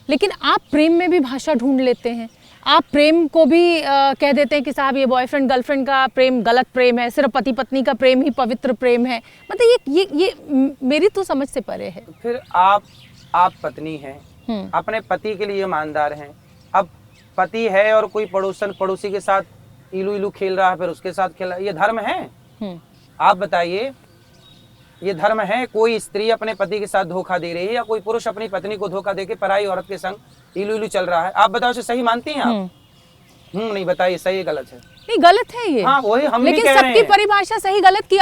लेकिन आप प्रेम में भी भाषा ढूंढ लेते हैं। आप प्रेम को भी कह देते हैं कि साहब ये बॉयफ्रेंड गर्लफ्रेंड का प्रेम गलत प्रेम है, सिर्फ पति पत्नी का प्रेम ही पवित्र प्रेम है। मतलब ये मेरी तो समझ से परे है। फिर आप पत्नी हैं, अपने पति के लिए ईमानदार हैं। अब पति है और कोई पड़ोसी के साथ इलू इलू खेल रहा है, फिर उसके साथ खेल रहा है, ये धर्म है? आप बताइए, ये धर्म है? कोई स्त्री अपने पति के साथ धोखा दे रही है, या कोई पुरुष अपनी पत्नी को धोखा देके पराई औरत के संग इलू इलू चल रहा है? आप बताओ, इसे सही मानती हैं आप? नहीं, बताइए सही है गलत है? नहीं, गलत है ये। हाँ, वही हम लेकिन भी कह रहे सबकी हैं। परिभाषा सही गलत की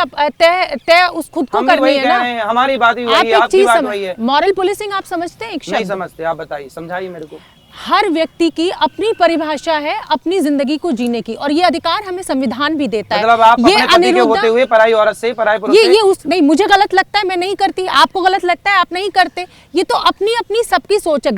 तय उस खुद को हम भी करनी वही है कह ना। रहे हैं, हमारी बात भी आप वही है, एक आपकी चीज बात वही है। मॉरल पुलिसिंग आप समझते हैं? एक नहीं शब्द समझते, आप बताइए, समझाइए मेरे को। हर व्यक्ति की अपनी परिभाषा है अपनी जिंदगी को जीने की, और ये अधिकार हमें संविधान भी देता है। मतलब आप ये अपने पति के होते हुए पराई औरत से, पराई पुरुष से, ये उस नहीं, मुझे गलत लगता है मैं नहीं करती, आपको गलत लगता है आप नहीं करते, ये तो अपनी अपनी सबकी सोच है।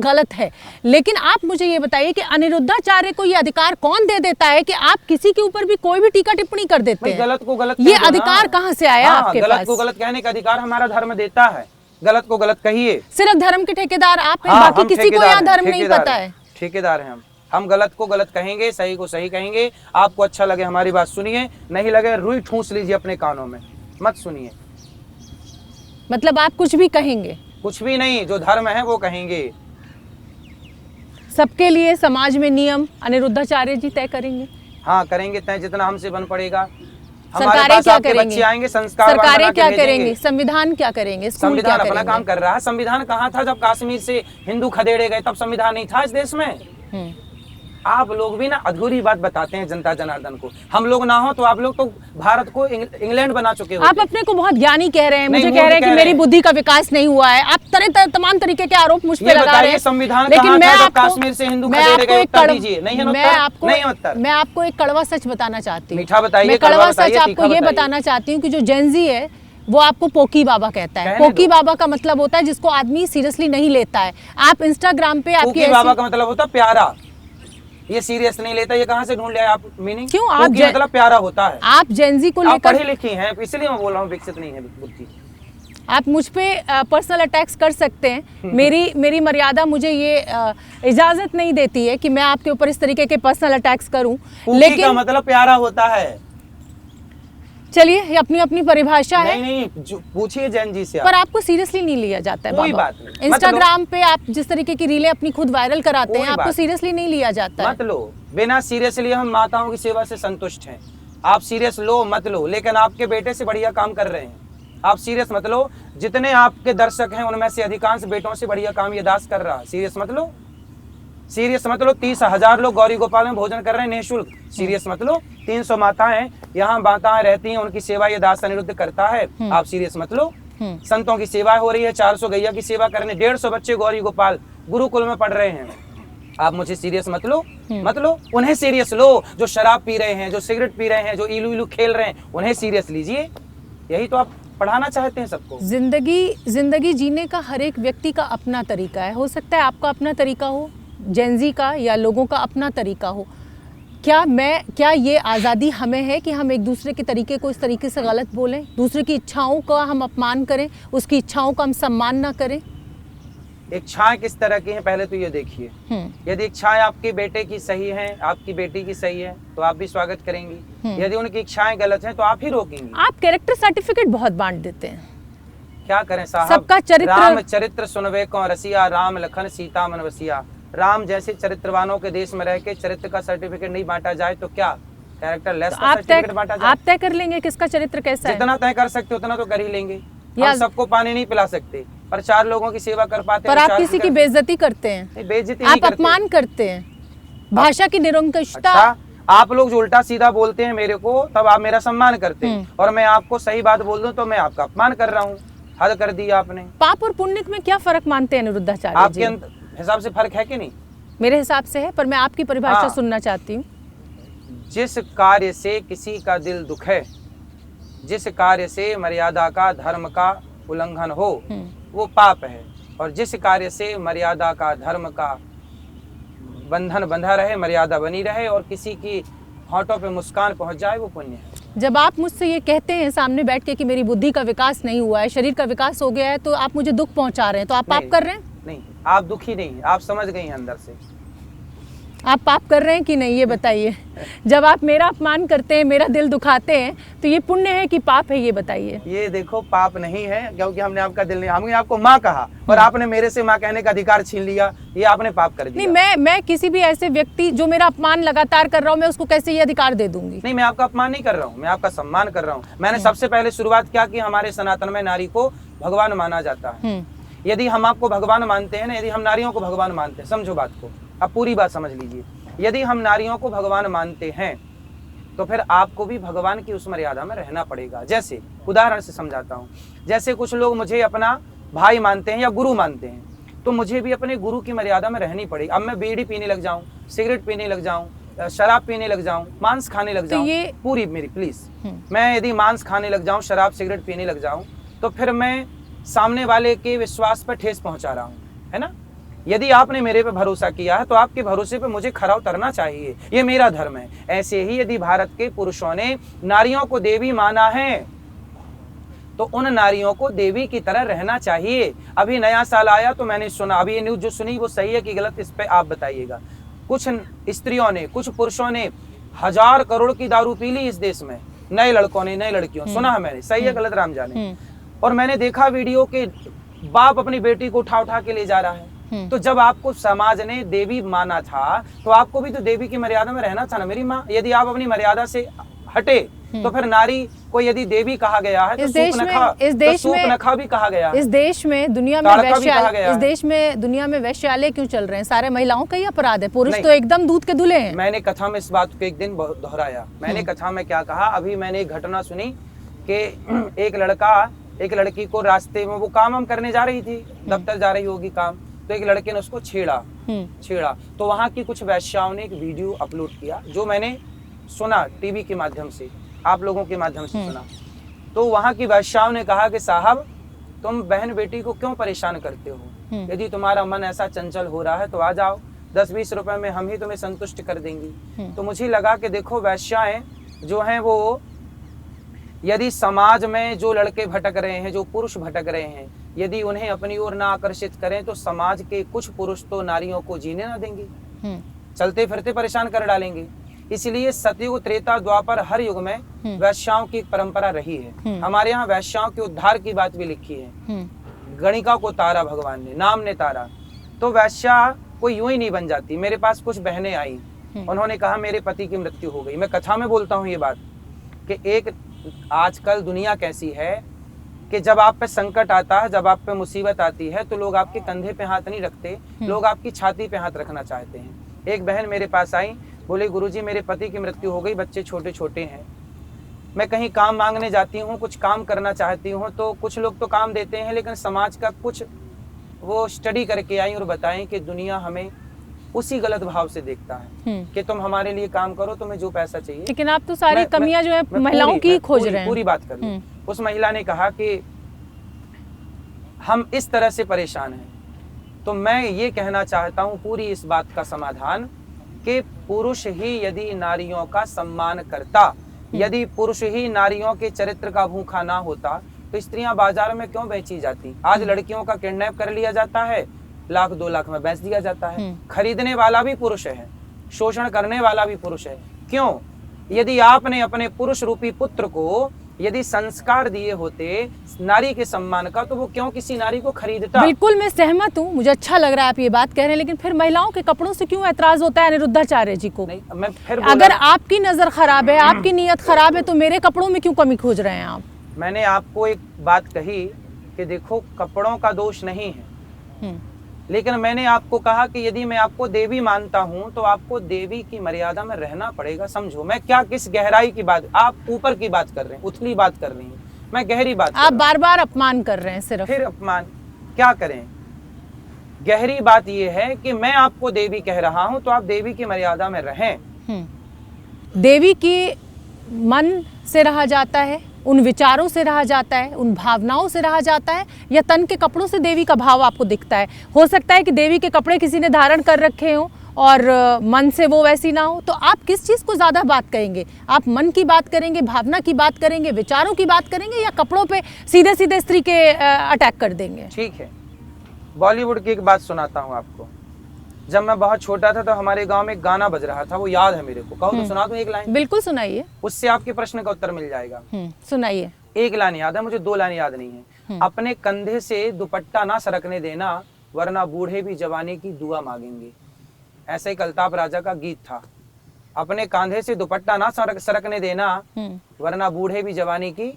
गलत है, लेकिन आप मुझे ये बताइए कि अनिरुद्धाचार्य को ये अधिकार कौन दे देता है कि आप किसी के ऊपर भी कोई भी टीका टिप्पणी कर देते हैं? गलत को गलत, ये अधिकार कहाँ से आया आपके पास? गलत को गलत कहने का अधिकार हमारा धर्म देता है। गलत को गलत कहिए। सिर्फ धर्म के ठेकेदार आप हैं, बाकी किसी को यहाँ धर्म नहीं पता है। ठेकेदार हैं हम गलत को गलत कहेंगे, सही को सही कहेंगे। आपको अच्छा लगे हमारी बात सुनिए, नहीं लगे रुई ठूंस लीजिए अपने कानों में, मत सुनिए। मतलब आप कुछ भी कहेंगे? कुछ भी नहीं, जो धर्म है वो कहेंगे। सबके लिए समाज में नियम अनिरुद्धाचार्य जी तय करेंगे? हाँ करेंगे तय, जितना हमसे बन पड़ेगा। सरकारें क्या करेंगी? बच्चे आएंगे, संस्कार सरकारें क्या करेंगी? संविधान क्या करेंगे? संविधान अपना काम कर रहा है। संविधान कहाँ था जब कश्मीर से हिंदू खदेड़े गए? तब संविधान नहीं था इस देश में। आप लोग भी ना अधूरी बात बताते हैं जनता जनार्दन को। हम लोग ना हो तो आप लोग तो भारत को इंग्लैंड बना चुके हो। आप अपने को बहुत ज्ञानी कह रहे हैं, मुझे कह रहे हैं कि मेरी बुद्धि का विकास नहीं हुआ है। आप तमाम तरीके के आरोप मुझ पे लगा रहे हैं। संविधान कहाँ था जब कश्मीर से हिंदू खदेड़े गए? उत्तर दीजिए। नहीं है उत्तर। मैं आपको एक कड़वा सच बताना चाहती हूँ। मीठा बताइए। मैं कड़वा सच आपको ये बताना चाहती हूँ कि जो जेनजी है वो आपको पोकी बाबा कहता है। पोकी बाबा का मतलब होता है जिसको आदमी सीरियसली नहीं लेता है। आप इंस्टाग्राम पे आपकी पोकी बाबा का मतलब होता है प्यारा। ये सीरियस नहीं लेता, ये कहाँ से ढूंढ लिया आप मीनिंग? क्यों? आप मतलब प्यारा होता है। आप जेनजी को लेकर पढ़ी लिखी हैं, इसलिए मैं बोल रहा हूँ विकसित नहीं है बुद्धि। आप मुझ पे पर्सनल अटैक्स कर सकते हैं। मेरी मर्यादा मुझे ये इजाजत नहीं देती है कि मैं आपके ऊपर इस तरीके के पर्सनल अटैक्स करूं। लेकिन का मतलब प्यारा होता है। चलिए, ये अपनी अपनी परिभाषा है। नहीं पूछिए जैन जी से। पर आपको सीरियसली नहीं लिया जाता है। कोई बात नहीं। इंस्टाग्राम पे आप जिस तरीके की रीलें अपनी खुद वायरल कराते हैं, आपको सीरियसली नहीं लिया जाता है। मत लो, बिना सीरियसली हम माताओं की सेवा से संतुष्ट हैं। आप सीरियस लो मत लो, लेकिन आपके बेटे से बढ़िया काम कर रहे हैं। आप सीरियस मत लो। जितने आपके दर्शक हैं उनमें से अधिकांश बेटों से बढ़िया काम ये दास कर रहा है। सीरियस मत लो, सीरियस मत लो। 30,000 लोग गौरी गोपाल में भोजन कर रहे हैं निःशुल्क। सीरियस मत लो। 300 माताएं यहाँ माताएं रहती हैं, उनकी सेवा ये दास अनिरुद्ध करता है। आप सीरियस मत लो। संतों की सेवा हो रही है, 400 गैया की सेवा करने, 150 बच्चे गौरी गोपाल गुरुकुल में पढ़ रहे हैं। आप मुझे सीरियस मत लो, मत लो। उन्हें सीरियस लो जो शराब पी रहे हैं, जो सिगरेट पी रहे हैं, जो इलू इलू खेल रहे हैं, उन्हें सीरियस लीजिए। यही तो आप पढ़ाना चाहते हैं सबको। जिंदगी जीने का हर एक व्यक्ति का अपना तरीका है। हो सकता है आपका अपना तरीका हो, जेनजी का या लोगों का अपना तरीका हो। क्या ये आज़ादी हमें है कि हम एक दूसरे के तरीके को इस तरीके से गलत बोलें, दूसरे की इच्छाओं का हम अपमान करें, उसकी इच्छाओं का हम सम्मान ना करें? इच्छाएं किस तरह की हैं पहले तो ये देखिए। यदि इच्छाएं आपके बेटे की सही हैं, आपकी बेटी की सही है, तो आप भी स्वागत करेंगी। यदि उनकी इच्छाएं गलत हैं तो आप ही रोकेंगी। आप कैरेक्टर सर्टिफिकेट बहुत बांट देते हैं। क्या करें साहब, सबका चरित्र। राम चरित्र सुनवे को रसिया, राम लखन सीता मन बसिया। राम जैसे चरित्रवानों के देश में रह के चरित्र का सर्टिफिकेट नहीं बांटा जाए तो क्या कैरेक्टर लेस का सर्टिफिकेट बांटा जाए? आप तय कर लेंगे किसका चरित्र कैसा है? जितना तय कर सकते उतना तो कर ही लेंगे। हम सबको पानी नहीं पिला सकते, पर 4 लोगों की सेवा कर पाते हैं। पर आप किसी की बेइज्जती करते हैं, बेइज्जती आप अपमान करते हैं, भाषा की निरंकुशता। आप लोग जो उल्टा सीधा बोलते हैं मेरे को, तब आप मेरा सम्मान करते हैं, और मैं आपको सही बात बोल दूं तो मैं आपका अपमान कर रहा हूँ। हद कर दिया आपने। पाप और पुण्य में क्या फर्क मानते हैं अनिरुद्धाचार्य जी? आपके हिसाब से फर्क है कि नहीं? मेरे हिसाब से है, पर मैं आपकी परिभाषा सुनना चाहती हूँ। जिस कार्य से किसी का दिल दुखे, जिस कार्य से मर्यादा का धर्म का उल्लंघन हो, वो पाप है। और जिस कार्य से मर्यादा का धर्म का बंधन बंधा रहे, मर्यादा बनी रहे और किसी की होठों पे मुस्कान पहुंच जाए, वो पुण्य है। जब आप मुझसे ये कहते हैं सामने बैठ के कि मेरी बुद्धि का विकास नहीं हुआ है, शरीर का विकास हो गया है, तो आप मुझे दुख पहुंचा रहे हैं, तो आप पाप कर रहे हैं? नहीं, आप दुखी नहीं, आप समझ गई हैं अंदर से। आप पाप कर रहे हैं कि नहीं, ये बताइए। जब आप मेरा अपमान करते हैं, मेरा दिल दुखाते हैं, तो ये पुण्य है कि पाप है, ये बताइए। ये देखो, पाप नहीं है, क्योंकि हमने आपका दिल नहीं, हमने आपको माँ कहा और आपने मेरे से माँ कहने का अधिकार छीन लिया, ये आपने पाप कर दिया। नहीं, मैं किसी भी ऐसे व्यक्ति जो मेरा अपमान लगातार कर रहा हूँ, मैं उसको कैसे ये अधिकार दे दूंगी? नहीं, मैं आपका अपमान नहीं कर रहा हूँ, मैं आपका सम्मान कर रहा हूँ। मैंने सबसे पहले शुरुआत क्या की, हमारे सनातन में नारी को भगवान माना जाता है। यदि हम आपको भगवान मानते हैं ना, यदि हम नारियों को भगवान मानते हैं, समझो बात को, अब पूरी बात समझ लीजिए। यदि हम नारियों को भगवान मानते हैं तो फिर आपको भी भगवान की उस मर्यादा में रहना पड़ेगा। जैसे उदाहरण से समझाता हूँ, जैसे कुछ लोग मुझे अपना भाई मानते हैं या गुरु मानते हैं, तो मुझे भी अपने गुरु की मर्यादा में रहनी पड़ेगी। अब मैं बीड़ी पीने लग जाऊं, सिगरेट पीने लग जाऊं, शराब पीने लग जाऊं, मांस खाने लग जाऊं, ये पूरी मेरी प्लीज, मैं यदि मांस खाने लग जाऊं, शराब सिगरेट पीने लग जाऊं, तो फिर मैं सामने वाले के विश्वास पर ठेस पहुंचा रहा हूं, है ना। यदि आपने मेरे पे भरोसा किया है तो आपके भरोसे पे मुझे खरा उतरना चाहिए, ये मेरा धर्म है। ऐसे ही यदि भारत के पुरुषों ने नारियों को देवी माना है तो उन नारियों को देवी की तरह रहना चाहिए। अभी नया साल आया तो मैंने सुना, अभी ये न्यूज जो सुनी वो सही है कि गलत, इस पे आप बताइएगा। कुछ स्त्रियों ने, कुछ पुरुषों ने 1000 करोड़ की दारू पी ली इस देश में, नए लड़कों ने, नए लड़कियों, सुना है मैंने, सही है गलत राम जाने। और मैंने देखा वीडियो के बाप अपनी बेटी को उठा उठा के ले जा रहा है। तो जब आपको समाज ने देवी माना था तो आपको भी तो देवी की मर्यादा में रहना था ना मेरी माँ। यदि आप अपनी मर्यादा से हटे तो फिर नारी को यदि देवी कहा गया है तो सूपनखा भी कहा गया है। इस देश में दुनिया में वैश्यालय, इस देश में दुनिया में वैश्यालय क्यों चल रहे हैं? सारे महिलाओं का ही अपराध है, पुरुष तो एकदम दूध के दूल्हे हैं। मैंने कथा में इस बात को एक दिन दोहराया। मैंने कथा में क्या कहा, अभी मैंने एक घटना सुनी कि एक लड़का एक लड़की को रास्ते में, वो काम करने जा रही थी, दफ्तर जा रही होगी काम, तो एक लड़के ने उसको छेड़ा। तो वहां की कुछ वैश्याओं ने एक वीडियो अपलोड किया, जो मैंने सुना टीवी के माध्यम से, आप लोगों के माध्यम से सुना। तो वहां की वैश्याओं ने कहा कि साहब तुम बहन बेटी को क्यों परेशान करते हो? यदि तुम्हारा मन ऐसा चंचल हो रहा है तो आ जाओ, 10-20 रुपए में हम ही तुम्हें संतुष्ट कर देंगी। तो मुझे लगा कि देखो वैश्याएं जो हैं वो, यदि समाज में जो लड़के भटक रहे हैं, जो पुरुष भटक रहे हैं, यदि उन्हें अपनी ओर ना आकर्षित करें तो समाज के कुछ पुरुष तो नारियों को जीने ना देंगे, चलते फिरते परेशान कर डालेंगे। इसलिए सतयुग, त्रेता, द्वापर, हर युग में वैश्याओं की परंपरा रही है। हमारे यहाँ वैश्याओं के उद्धार की बात भी लिखी है। गणिका को तारा भगवान ने, नाम ने तारा। तो वैश्या कोई यूं ही नहीं बन जाती। मेरे पास कुछ बहनें आई, उन्होंने कहा मेरे पति की मृत्यु हो गई। मैं कथा में बोलता हूँ ये बात कि एक आजकल दुनिया कैसी है कि जब आप पे संकट आता है, जब आप पे मुसीबत आती है तो लोग आपके कंधे पे हाथ नहीं रखते, लोग आपकी छाती पे हाथ रखना चाहते हैं। एक बहन मेरे पास आई, बोले गुरुजी मेरे पति की मृत्यु हो गई, बच्चे छोटे छोटे हैं, मैं कहीं काम मांगने जाती हूँ, कुछ काम करना चाहती हूँ, तो कुछ लोग तो काम देते हैं लेकिन समाज का कुछ वो स्टडी करके आई और बताएं कि दुनिया हमें उसी गलत भाव से देखता है कि तुम हमारे लिए काम करो, तुम्हें जो पैसा चाहिए। लेकिन आप तो सारी कमियां जो है महिलाओं की खोज रहे हैं। पूरी बात कर लूं। उस महिला ने कहा कि हम इस तरह से परेशान हैं, तो मैं ये कहना चाहता हूँ पूरी इस बात का समाधान कि पुरुष ही यदि नारियों का सम्मान करता, यदि पुरुष ही नारियों के चरित्र का भूखा ना होता तो स्त्रियां बाजार में क्यों बेची जाती? आज लड़कियों का किडनैप कर लिया जाता है, 1-2 लाख में बेच दिया जाता है। खरीदने वाला भी पुरुष है, शोषण करने वाला भी पुरुष है। क्यों? यदि आपने अपने पुरुष रूपी पुत्र को यदि संस्कार दिए होते नारी के सम्मान का, तो वो क्यों किसी नारी को खरीदता? बिल्कुल मैं सहमत हूँ, मुझे अच्छा लग रहा है आप ये बात कह रहे हैं, लेकिन फिर महिलाओं के कपड़ों से क्यों ऐतराज होता है अनिरुद्धाचार्य जी को? नहीं, मैं फिर अगर आपकी नजर खराब है, आपकी नीयत खराब है, तो मेरे कपड़ों में क्यों कमी खोज रहे हैं आप? मैंने आपको एक बात कही कि देखो कपड़ों का दोष नहीं है, लेकिन मैंने आपको कहा कि यदि मैं आपको देवी मानता हूं तो आपको देवी की मर्यादा में रहना पड़ेगा। समझो मैं क्या किस गहराई की बात, आप ऊपर की बात कर रहे हैं, उथली बात कर रही हैं, मैं गहरी बात आप बार बार अपमान कर रहे हैं। सिर्फ फिर अपमान क्या करें? गहरी बात यह है कि मैं आपको देवी कह रहा हूं तो आप देवी की मर्यादा में रहें। देवी की मन से रहा जाता है, उन विचारों से रहा जाता है, उन भावनाओं से रहा जाता है, या तन के कपड़ों से देवी का भाव आपको दिखता है? हो सकता है कि देवी के कपड़े किसी ने धारण कर रखे हो और मन से वो वैसी ना हो, तो आप किस चीज़ को ज़्यादा बात करेंगे? आप मन की बात करेंगे, भावना की बात करेंगे, विचारों की बात करेंगे, या कपड़ों पे सीधे सीधे स्त्री के अटैक कर देंगे? ठीक है, बॉलीवुड की एक बात सुनाता हूँ आपको। जब मैं बहुत छोटा था तो हमारे गांव में एक गाना बज रहा था, वो याद है मेरे को, कहो तो सुना दूं एक लाइन? बिल्कुल सुनाइए, उससे आपके प्रश्न का उत्तर मिल जाएगा। सुनाइए। एक लाइन याद है मुझे, 2 लाइन याद नहीं है। अपने कंधे से दुपट्टा ना सरकने देना, वरना बूढ़े भी जवानी की दुआ मांगेंगे। ऐसे ही अल्ताफ राजा का गीत था, अपने कंधे से दुपट्टा ना सरकने देना, वरना बूढ़े भी जवानी की।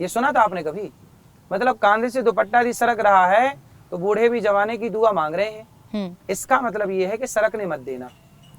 ये सुना था आपने कभी? मतलब कंधे से दुपट्टा यदि सरक रहा है तो बूढ़े भी जवानी की दुआ मांग रहे हैं। इसका मतलब ये है कि सरकने मत देना।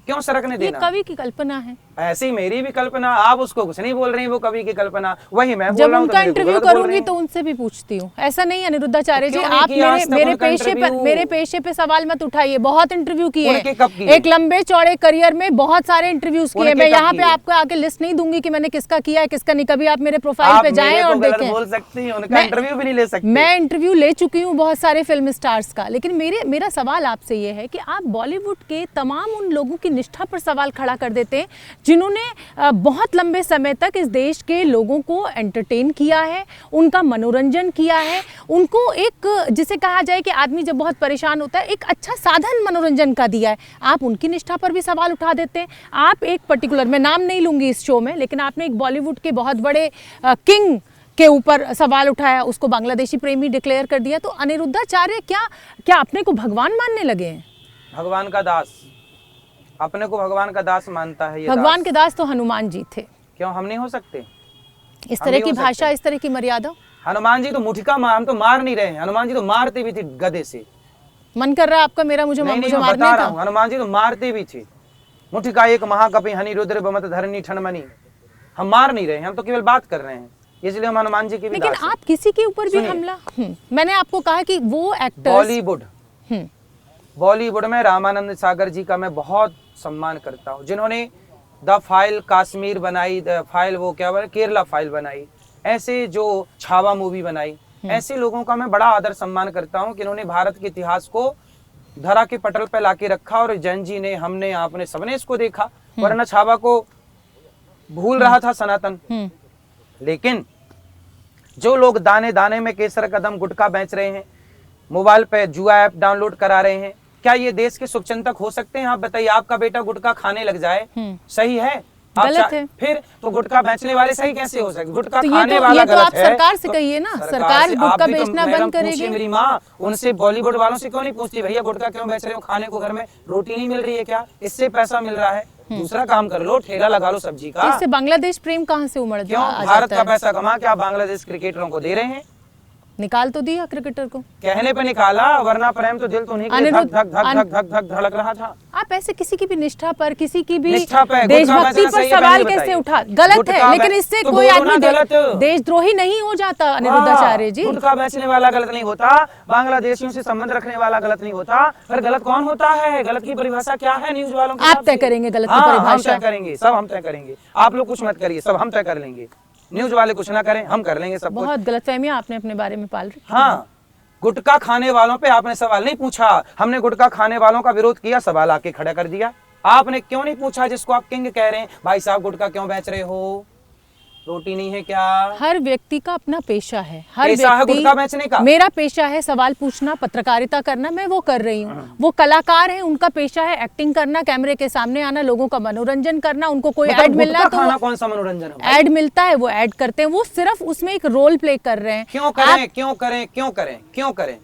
क्यों सरकने देना? ये कवि की कल्पना है। ऐसी मेरी भी कल्पना, आप उसको कुछ नहीं बोल रही, वो कवि की कल्पना, वही मैं बोल जब रहा हूं, उनका तो मेरे को इंटरव्यू गलत बोल रहे करूंगी हैं। तो उनसे भी पूछती हूँ। ऐसा नहीं अनिरुद्धाचार्य जी, क्यों नहीं आप किया आज तक उनका इंटरव्यू? मेरे पेशे पे सवाल मत उठाइए। बहुत इंटरव्यू किए उनके कब किए? एक लंबे चौड़े करियर में बहुत सारे इंटरव्यूज किए। उनके मैं कब यहाँ पे किए? आपको आगे लिस्ट नहीं दूंगी कि मैंने किसका किया है किसका नहीं। कभी आप मेरे प्रोफाइल आप पे जाएं मेरे और को गलत देखें। बोल सकती हैं, उनका इंटरव्यू भी नहीं ले सकती। मैं इंटरव्यू ले चुकी हूँ बहुत सारे फिल्म स्टार्स का, लेकिन मेरा सवाल आपसे ये है कि आप बॉलीवुड के तमाम उन लोगों की निष्ठा पर सवाल खड़ा कर देते हैं जिन्होंने बहुत लंबे समय तक इस देश के लोगों को एंटरटेन किया है, उनका मनोरंजन किया है, उनको एक जिसे कहा जाए कि आदमी जब बहुत परेशान होता है एक अच्छा साधन मनोरंजन का दिया है। आप उनकी निष्ठा पर भी सवाल उठा देते हैं। आप एक पर्टिकुलर, मैं नाम नहीं लूँगी इस शो में, लेकिन आपने एक बॉलीवुड के बहुत बड़े किंग के ऊपर सवाल उठाया, उसको बांग्लादेशी प्रेमी डिक्लेयर कर दिया। तो अनिरुद्धाचार्य क्या अपने को भगवान मानने लगे हैं? भगवान का दास, अपने को भगवान का दास मानता है ये भगवान दास। के दास तो हनुमान जी थे। क्यों हम नहीं हो सकते? इस हम तरह नहीं की हो भाषा, सकते। इस तरह की मर्यादा। हनुमान जी तो मुठिका मार, हम तो मार नहीं रहे हैं, हनुमान जी तो मारते भी थे गदे से। मन कर रहा है आपका मेरा मुझे नहीं, मुझे मैं मारने बता रहा का? हूँ, हनुमान जी तो मारते भी थे। मुठिका एक महाकपि हनि रुद्र बमत धरणी ठनमनी। हम मार नहीं रहे हैं, हम तो केवल बात कर रहे हैं, इसलिए हम हनुमान जी की भी लेकिन दास हैं। आप किसी के ऊपर भी सुनिए। हमला मैंने आपको कहा कि वो एक्टर्स बॉलीवुड, बॉलीवुड में रामानंद सागर जी का मैं बहुत सम्मान करता हूँ, जिन्होंने द फाइल कश्मीर बनाई, द फाइल वो क्या बोले केरला फाइल बनाई, ऐसे जो छावा मूवी बनाई, ऐसे लोगों का मैं बड़ा आदर सम्मान करता हूँ कि इन्होंने भारत के इतिहास को धरा के पटल पे लाके रखा। और जैन जी ने, हमने, आपने, सबने इसको देखा, वरना छावा को भूल रहा था सनातन। लेकिन जो लोग दाने दाने में केसर कदम गुटखा बेच रहे हैं, मोबाइल पे जुआ ऐप डाउनलोड करा रहे हैं, क्या ये देश के शुभचिंतक हो सकते हैं? आप बताइए, आपका बेटा गुटखा खाने लग जाए, सही है? आप गलत है। फिर तो गुटखा बेचने वाले सही कैसे हो सकते? गुटखा तो खाने वाला ये तो गलत आप है। सरकार से कहिए ना, सरकार से गुटखा आप भी तो बेचना मैडम बंद करेगी। पूछिए, मेरी माँ उनसे, बॉलीवुड वालों से क्यों नहीं पूछती, भैया गुटखा क्यों बेच रहे हो? खाने को घर में रोटी नहीं मिल रही है क्या? इससे पैसा मिल रहा है, दूसरा काम कर लो, ठेला लगा लो सब्जी तो का। इससे बांग्लादेश प्रेम कहाँ से उमड़ क्यों आ भारत जाता का है? पैसा कमा के आप बांग्लादेश क्रिकेटरों को दे रहे हैं? निकाल तो दिया क्रिकेटर को, कहने पे निकाला, वरना प्रेम तो दिल तो नहीं धक धक धक धक धक धक धड़क रहा था। आप ऐसे किसी की भी निष्ठा पर, किसी की भी निष्ठा पे, देशभक्ति पर सवाल कैसे उठा? गलत है, लेकिन इससे कोई आदमी देशद्रोही नहीं हो जाता अनिरुद्धाचार्य जी। गुटखा बेचने वाला गलत नहीं होता, बांग्लादेशियों से संबंध रखने वाला गलत नहीं होता, पर गलत कौन होता है? गलत की परिभाषा क्या है न्यूज वालों की? आप तय करेंगे गलत की हम परिभाषा? तय करेंगे, सब हम तय करेंगे। आप लोग कुछ मत करिए, सब हम तय कर लेंगे। न्यूज वाले कुछ ना करें, हम कर लेंगे सब कुछ। बहुत गलतफहमियां आपने अपने बारे में पाल रही। हाँ, गुटखा खाने वालों पे आपने सवाल नहीं पूछा। हमने गुटखा खाने वालों का विरोध किया, सवाल आके खड़ा कर दिया। आपने क्यों नहीं पूछा जिसको आप किंग कह रहे हैं, भाई साहब गुटखा क्यों बेच रहे हो, रोटी नहीं है क्या? हर व्यक्ति का अपना पेशा है, हर पेशा है व्यक्ति, गुटखा बेचने का। मेरा पेशा है सवाल पूछना, पत्रकारिता करना, मैं वो कर रही हूँ। वो कलाकार है, उनका पेशा है एक्टिंग करना, कैमरे के सामने आना, लोगों का मनोरंजन करना, उनको कोई मतलब ऐड मिलना गुटखा खाना तो कौन सा मनोरंजन है? ऐड मिलता है, वो ऐड करते हैं, वो सिर्फ उसमें एक रोल प्ले कर रहे हैं। क्यों करें, क्यों करें, क्यों करें, क्यों करें?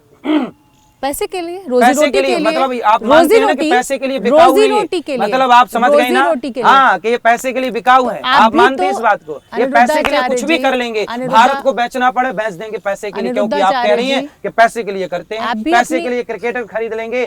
पैसे के लिए, रोजी पैसे रोटी के लिए, मतलब आप रोजी मानते हैं ना कि रोटी, पैसे के लिए बिकाऊ रोजी है ये? रोटी के लिए, मतलब आप समझ गए ना, रोजी रोटी के लिए। हाँ, कि ये पैसे के लिए बिकाऊ है। आप आप भी मानते हैं तो इस बात को? ये पैसे के लिए कुछ भी कर लेंगे, भारत को बेचना पड़े बेच देंगे पैसे के लिए, क्योंकि आप कह रही हैं कि पैसे के लिए करते हैं। पैसे के लिए क्रिकेटर खरीद लेंगे,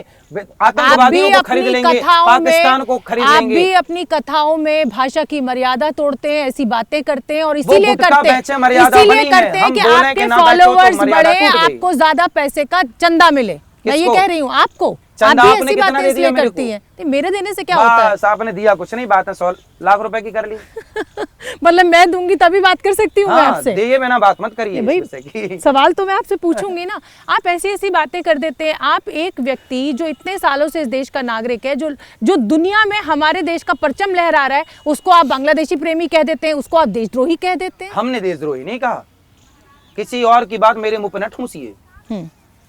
आतंकवादियों को खरीद लेंगे, पाकिस्तान को खरीद लेंगे। आप भी अपनी कथाओं में भाषा की मर्यादा तोड़ते हैं, ऐसी बातें करते हैं, और इसीलिए करते हैं कि आपके फॉलोवर्स बढ़े, आपको ज्यादा पैसे का चंदा मिले। मैं ये कह रही हूँ आपको, आप भी ऐसी बातें इसलिए करती हैं। मेरे देने से क्या होता है? आपने दिया कुछ नहीं, बात है 100 लाख रुपए की कर ली। मतलब मैं दूंगी तभी बात कर सकती हूँ मैं आपसे? दिए बिना बात मत करिए भाई, सवाल तो मैं आपसे पूछूंगी ना। आप ऐसी ऐसी बातें कर देते हैं। आप एक व्यक्ति जो इतने सालों से इस देश का नागरिक है, जो दुनिया में हमारे देश का परचम लहरा रहा है, उसको आप बांग्लादेशी प्रेमी कह देते हैं, उसको आप देशद्रोही कह देते हैं। हमने देशद्रोही नहीं कहा, किसी और की बात मेरे मुंह पे न ठूसिए।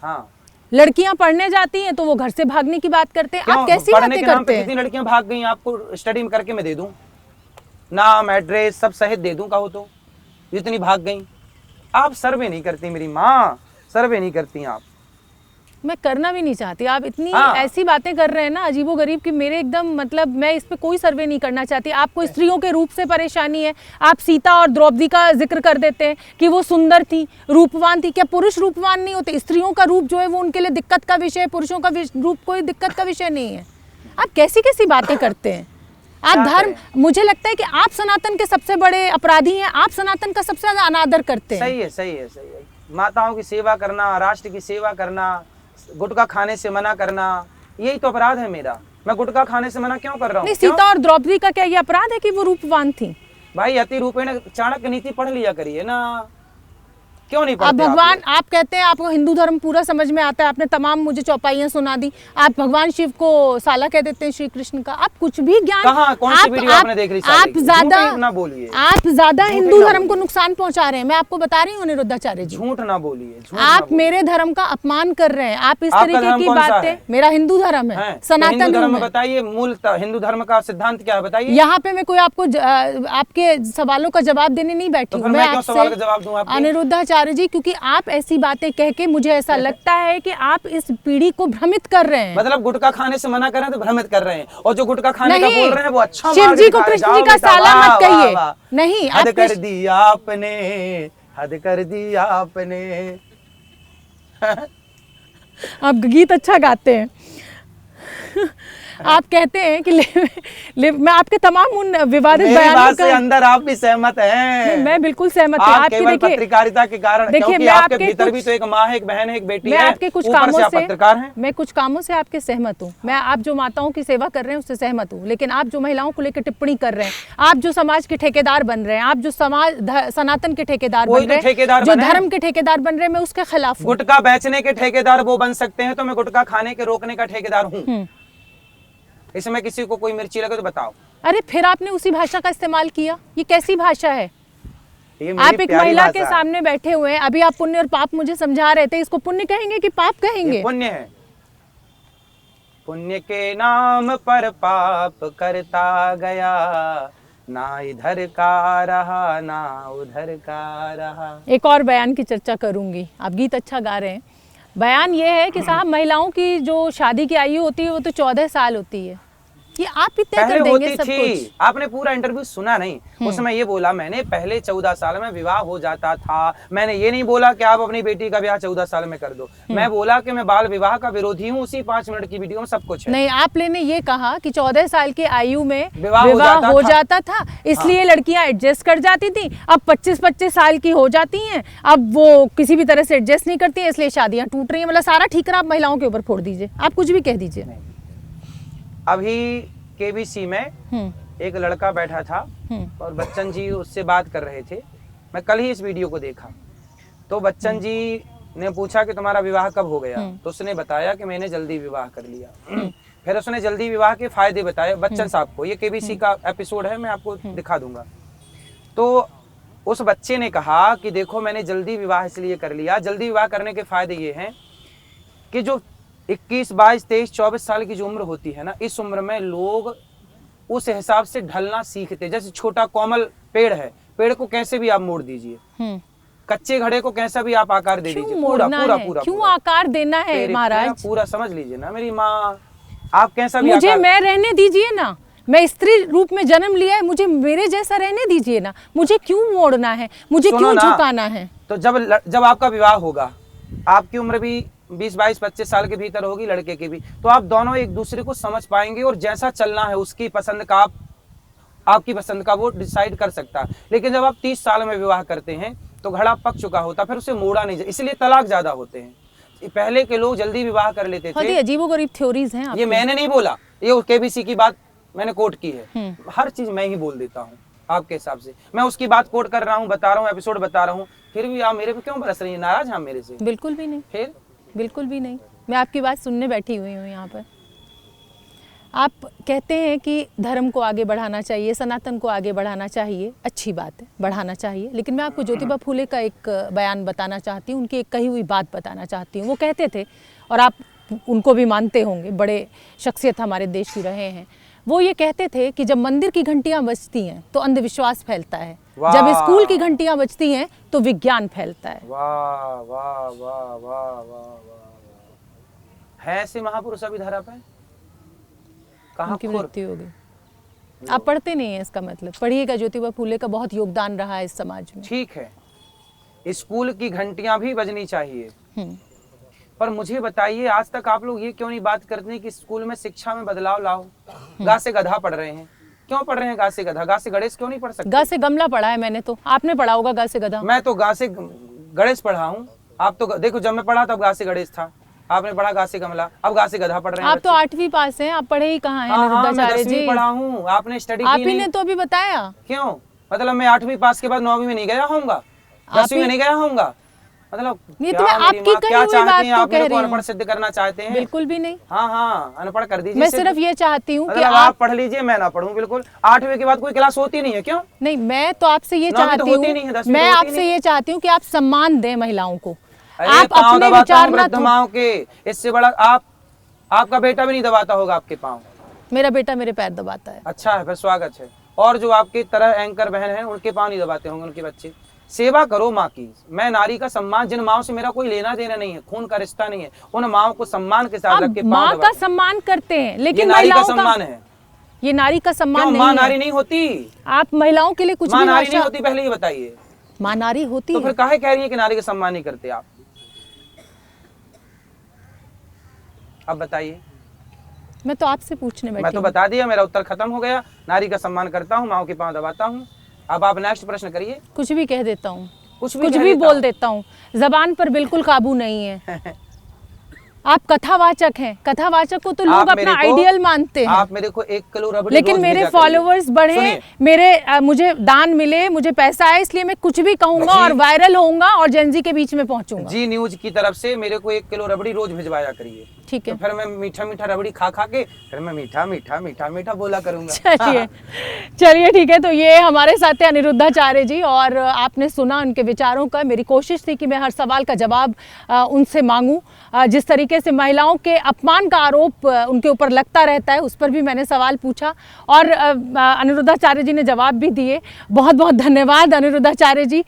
हाँ, लड़कियां पढ़ने जाती हैं तो वो घर से भागने की बात करते हैं। आप कैसी बातें करते हैं? कितनी लड़कियां भाग गई, आपको स्टडी करके मैं दे दूं, नाम एड्रेस सब सहित दे दूं, कहो तो जितनी भाग गई। आप सर्वे नहीं करती मेरी माँ, सर्वे नहीं करती आप। मैं करना भी नहीं चाहती। आप इतनी ऐसी बातें कर रहे हैं ना अजीबोगरीब कि मेरे एकदम, मतलब मैं इस पे कोई सर्वे नहीं करना चाहती। आपको स्त्रियों के रूप से परेशानी है। आप सीता और द्रौपदी का जिक्र कर देते हैं कि वो सुंदर थी, रूपवान थी। क्या पुरुष रूपवान नहीं होते? स्त्रियों का रूप जो है वो उनके लिए दिक्कत का विषय है, पुरुषों का रूप कोई दिक्कत का विषय नहीं है। आप कैसी कैसी बातें करते हैं? आप धर्म, मुझे लगता है कि आप सनातन के सबसे बड़े अपराधी हैं, आप सनातन का सबसे ज्यादा अनादर करते हैं। सही है, सही है, सही है। माताओं की सेवा करना, राष्ट्र की सेवा करना, गुटखा खाने से मना करना, यही तो अपराध है मेरा। मैं गुटखा खाने से मना क्यों कर रहा हूँ? नहीं, सीता और द्रौपदी का क्या ये अपराध है कि वो रूपवान थी? भाई अति रूपेण चाणक्य नीति पढ़ लिया करिए ना, क्यों नहीं आप पढ़ते? भगवान, आप कहते हैं आपको हिंदू धर्म पूरा समझ में आता है, आपने तमाम मुझे चौपाइयां सुना दी। आप भगवान शिव को साला कह देते हैं, श्री कृष्ण का। आप कुछ भी ज्ञान, कहाँ, कौन सी वीडियो आपने देख ली? आप ज्यादा ना बोलिए, आप ज्यादा हिंदू धर्म को नुकसान पहुंचा रहे हैं। मैं आपको बता रही हूँ अनिरुद्धाचार्य जी, झूठ ना बोलिए। आप मेरे धर्म का अपमान कर रहे हैं। आप इस तरीके की बातें, मेरा हिंदू धर्म है, सनातन धर्म। बताइए मूल हिंदू धर्म का सिद्धांत क्या है, बताइए। यहाँ पे मैं कोई आपको आपके सवालों का जवाब देने नहीं बैठी हूँ। मैं आपसे अनिरुद्धाचार्य जी, क्योंकि आप ऐसी बातें कह के मुझे ऐसा लगता है कि आप इस पीढ़ी को भ्रमित कर रहे हैं। मतलब गुटखा खाने से मना कर रहे हैं तो भ्रमित कर रहे हैं, और जो गुटखा खाने का बोल रहे हैं वो अच्छा शिव जी को कृष्ण जी का साला मत कहिए। नहीं, हद कर दी आपने, हद कर दी आपने। आप गीत अच्छा गाते हैं। आप कहते हैं कि मैं आपके तमाम उन विवादित बयानों से अंदर आप भी सहमत हैं? मैं बिल्कुल सहमत हूं। आप केवल पत्रकारिता के कारण, क्योंकि आपके भीतर भी तो एक माँ है, एक बहन है, एक बेटी है। आपके कुछ कामों से पत्रकार हैं। मैं कुछ कामों से आपके सहमत हूँ। मैं आप जो माताओं की सेवा कर रहे हैं उससे सहमत हूँ, लेकिन आप जो महिलाओं को लेकर टिप्पणी कर रहे हैं, आप जो समाज के ठेकेदार बन रहे हैं, आप जो समाज सनातन के ठेकेदार बन रहे हैं, जो धर्म के ठेकेदार बन रहे हैं, मैं उसके खिलाफ हूँ। गुटखा बेचने के ठेकेदार वो बन सकते हैं, तो मैं गुटखा खाने के रोकने का ठेकेदार हूँ। इसमें किसी को कोई मिर्ची लगे तो बताओ। अरे फिर आपने उसी भाषा का इस्तेमाल किया, ये कैसी भाषा है? आप एक महिला के सामने बैठे हुए हैं, अभी आप पुण्य और पाप मुझे समझा रहे थे। इसको पुण्य कहेंगे कि पाप कहेंगे? पुण्य है। पुण्य के नाम पर पाप करता गया, ना इधर का रहा ना उधर का रहा। एक और बयान की चर्चा करूंगी। आप गीत अच्छा गा रहे हैं। बयान ये है कि साहब, महिलाओं की जो शादी की आयु होती है वो तो 14 साल होती है। ये आप इतने कर देंगे सब कुछ? आपने पूरा इंटरव्यू सुना नहीं? उसमें ये बोला मैंने, पहले 14 साल में विवाह हो जाता था। मैंने ये नहीं बोला कि आप अपनी बेटी का ब्याह 14 साल में कर दो। मैं बोला कि मैं बाल विवाह का विरोधी हूँ। उसी 5 मिनट की वीडियो में सब कुछ है। नहीं, आपने ये कहा कि 14 साल की आयु में विवाह हो जाता था, इसलिए लड़कियां एडजस्ट कर जाती थी। अब 25-25 साल की हो जाती हैं, अब वो किसी भी तरह से एडजस्ट नहीं करती है, इसलिए शादियां टूट रही हैं। मतलब सारा ठीकरा आप महिलाओं के ऊपर फोड़ दीजिए, आप कुछ भी कह दीजिए। अभी केबीसी में एक लड़का बैठा था और बच्चन जी उससे बात कर रहे थे। मैं कल ही इस वीडियो को देखा, तो बच्चन जी ने पूछा कि तुम्हारा विवाह कब हो गया? तो उसने बताया कि मैंने जल्दी विवाह कर लिया। फिर उसने जल्दी विवाह के फायदे बताए बच्चन साहब को। ये केबीसी का एपिसोड है, मैं आपको दिखा दूंगा। तो उस बच्चे ने कहा कि देखो, मैंने जल्दी विवाह इसलिए कर लिया, जल्दी विवाह करने के फायदे ये हैं कि जो 21, 22, 23, 24 साल की जो उम्र होती है ना, इस उम्र में लोग उस हिसाब से ढलना सीखते। जैसे छोटा कोमल पेड़ है, पेड़ को कैसे भी आप मोड़ दीजिए, कच्चे घड़े को कैसा भी आप आकार दे दीजिए, पूरा पूरा पूरा क्यों आकार देना है महाराज? पूरा समझ लीजिए ना मेरी माँ, आप कैसा भी मुझे मैं रहने दीजिए ना। मैं स्त्री रूप में जन्म लिया है, मुझे मेरे जैसा रहने दीजिए ना। मुझे क्यों मोड़ना है, मुझे क्यों झुकाना है? तो जब आपका विवाह होगा, आपकी उम्र भी 20, 22, 25 साल के भीतर होगी, लड़के की भी, तो आप दोनों एक दूसरे को समझ पाएंगे और जैसा चलना है उसकी पसंद का आपकी पसंद का वो डिसाइड कर सकता है। लेकिन जब आप 30 साल में विवाह करते हैं तो घड़ा पक चुका होता, फिर उसे मोड़ा नहीं, इसलिए तलाक ज्यादा होते हैं। पहले के लोग जल्दी विवाह कर लेते थे। अजीबोगरीब थ्योरीज हैं। ये मैंने नहीं बोला, ये केबीसी की बात मैंने कोट की है। हर चीज मैं ही बोल देता हूँ आपके हिसाब से। मैं उसकी बात कोट कर रहा हूँ, बता रहा हूँ, एपिसोड बता रहा हूँ, फिर भी आप मेरे पे क्यों बरस रही हैं? नाराज हैं मेरे से? बिल्कुल भी नहीं। फिर बिल्कुल भी नहीं, मैं आपकी बात सुनने बैठी हुई हूँ यहाँ पर। आप कहते हैं कि धर्म को आगे बढ़ाना चाहिए, सनातन को आगे बढ़ाना चाहिए, अच्छी बात है, बढ़ाना चाहिए। लेकिन मैं आपको ज्योतिबा फूले का एक बयान बताना चाहती हूँ, उनकी एक कही हुई बात बताना चाहती हूँ। वो कहते थे, और आप उनको भी मानते होंगे, बड़े शख्सियत हमारे देश की रहे हैं। वो ये कहते थे कि जब मंदिर की घंटियाँ बजती हैं तो अंधविश्वास फैलता है, जब स्कूल की घंटियाँ बजती हैं तो विज्ञान फैलता है। वाह वाह वाह वाह वाह है ऐसे महापुरुष अभी धरा पे? कहाँ उनकी मृत्यु हो गई। आप पढ़ते नहीं हैं, इसका मतलब पढ़िएगा। ज्योतिबा फूले का बहुत योगदान रहा है इस समाज में। ठीक है, स्कूल की घंटियां भी बजनी चाहिए, पर मुझे बताइए, आज तक आप लोग ये क्यों नहीं बात करते कि स्कूल में शिक्षा में बदलाव लाओ? गा से गधा पढ़ रहे हैं, क्यों पढ़ रहे हैं गा से गधा? गा से गणेश क्यों नहीं पढ़ सकते? गा से गमला पढ़ा है मैंने, तो आपने पढ़ा होगा गा से गधा। मैं तो गा से गणेश पढ़ा हूँ। आप तो देखो, जब मैं पढ़ा तब गा से गणेश था, आपने पढ़ा गा से गमला, अब गा से गधा पढ़ रहे हैं आप तो 8वीं पास हैं, आप पढ़े ही कहाँ हैं हाँ, मैं अनिरुद्धाचार्य 10वीं जी? पढ़ा हूँ, आपने स्टडी आप की ही नहीं। ने तो अभी बताया। क्यों? मतलब मैं 8वीं पास के बाद 9वीं में नहीं गया होऊंगा, 10वीं में नहीं गया होऊंगा? मतलब ये क्या तो मैं मेरी आपकी माँ, कही क्या हुई चाहती बात हैं तो आप? कह मेरे को रही अनपढ़ हूँ। सिद्ध करना चाहते हैं? बिल्कुल भी नहीं। हाँ हाँ, अनपढ़ कर दीजिए मैं सिद्ध। सिर्फ ये चाहती हूँ कि मतलब आप पढ़ लीजिए, मैं ना पढ़ूं। बिल्कुल 8वीं के बाद कोई क्लास होती नहीं है, क्यों? नहीं, मैं तो आपसे ये 9वीं तो चाहती होती नहीं है, हूँ, 10वीं मैं तो होती आपसे नहीं। ये चाहती हूँ कि आप सम्मान दें महिलाओं को। अरे आप पाँव अपने दबाता विचार हूँ ना वृद्ध माओ के, इससे बड़ा आपका बेटा भी नहीं दबाता होगा आपके पाँव। मेरा बेटा मेरे पैर दबाता है। अच्छा है, फिर स्वागत है। और जो आपकी तरह एंकर बहन है, उनके पाँव नहीं दबाते होंगे उनके बच्चे। सेवा करो माँ की। मैं नारी का सम्मान, जिन माओ से मेरा कोई लेना देना नहीं है, खून का रिश्ता नहीं है, उन माओ को सम्मान के साथ आप रख के माँ पाँव का दबाते। सम्मान करते हैं, ये लेकिन नारी का महिलाओं सम्मान है। ये नारी का सम्मान क्यों नहीं माँ है। नारी नहीं होती? आप महिलाओं के लिए कुछ माँ भी नारी नहीं भाषा, होती, पहले ये बताइए। माँ नारी होती तो है। फिर काहे कह रही है कि नारी का सम्मान नहीं करते आप? अब बताइए। मैं तो आपसे पूछने मैं बैठी तो हूँ। बता दिया, मेरा उत्तर खत्म हो गया। नारी का सम्मान करता हूँ, माओ के पाँव दबाता हूँ। अब आप नेक्स्ट प्रश्न करिए। कुछ भी कह देता हूँ, कुछ कुछ कह भी देता बोल हूँ। देता हूँ, जबान पर बिल्कुल काबू नहीं है। आप कथावाचक हैं, कथावाचक को तो लोग आप मेरे अपना को- आइडियल मानते हैं। आप मेरे को 1 किलो रबड़ी लेकिन रोज मेरे भेजा करिए। फॉलोअर्स बढ़े, सुनिए, मेरे मुझे दान मिले, मुझे पैसा आए, इसलिए मैं कुछ भी कहूंगा जी। और वायरल होऊंगा और जेनजी के बीच में पहुंचूंगा। जी न्यूज की तरफ से मेरे को 1 किलो रबड़ी रोज भिजवाया करिए। ठीक है। तो फिर मैं मीठा मीठा रबड़ी खा खा के फिर मैं मीठा मीठा मीठा मीठा बोला करूंगा। चलिए चलिए, ठीक है। तो ये हमारे साथ है अनिरुद्धाचार्य जी, और आपने सुना उनके विचारों का। मेरी कोशिश थी कि मैं हर सवाल का जवाब उनसे मांगूं। जिस तरीके से महिलाओं के अपमान का आरोप उनके ऊपर लगता रहता है, उस पर भी मैंने सवाल पूछा और अनिरुद्धाचार्य जी ने जवाब भी दिए। बहुत बहुत धन्यवाद अनिरुद्धाचार्य जी।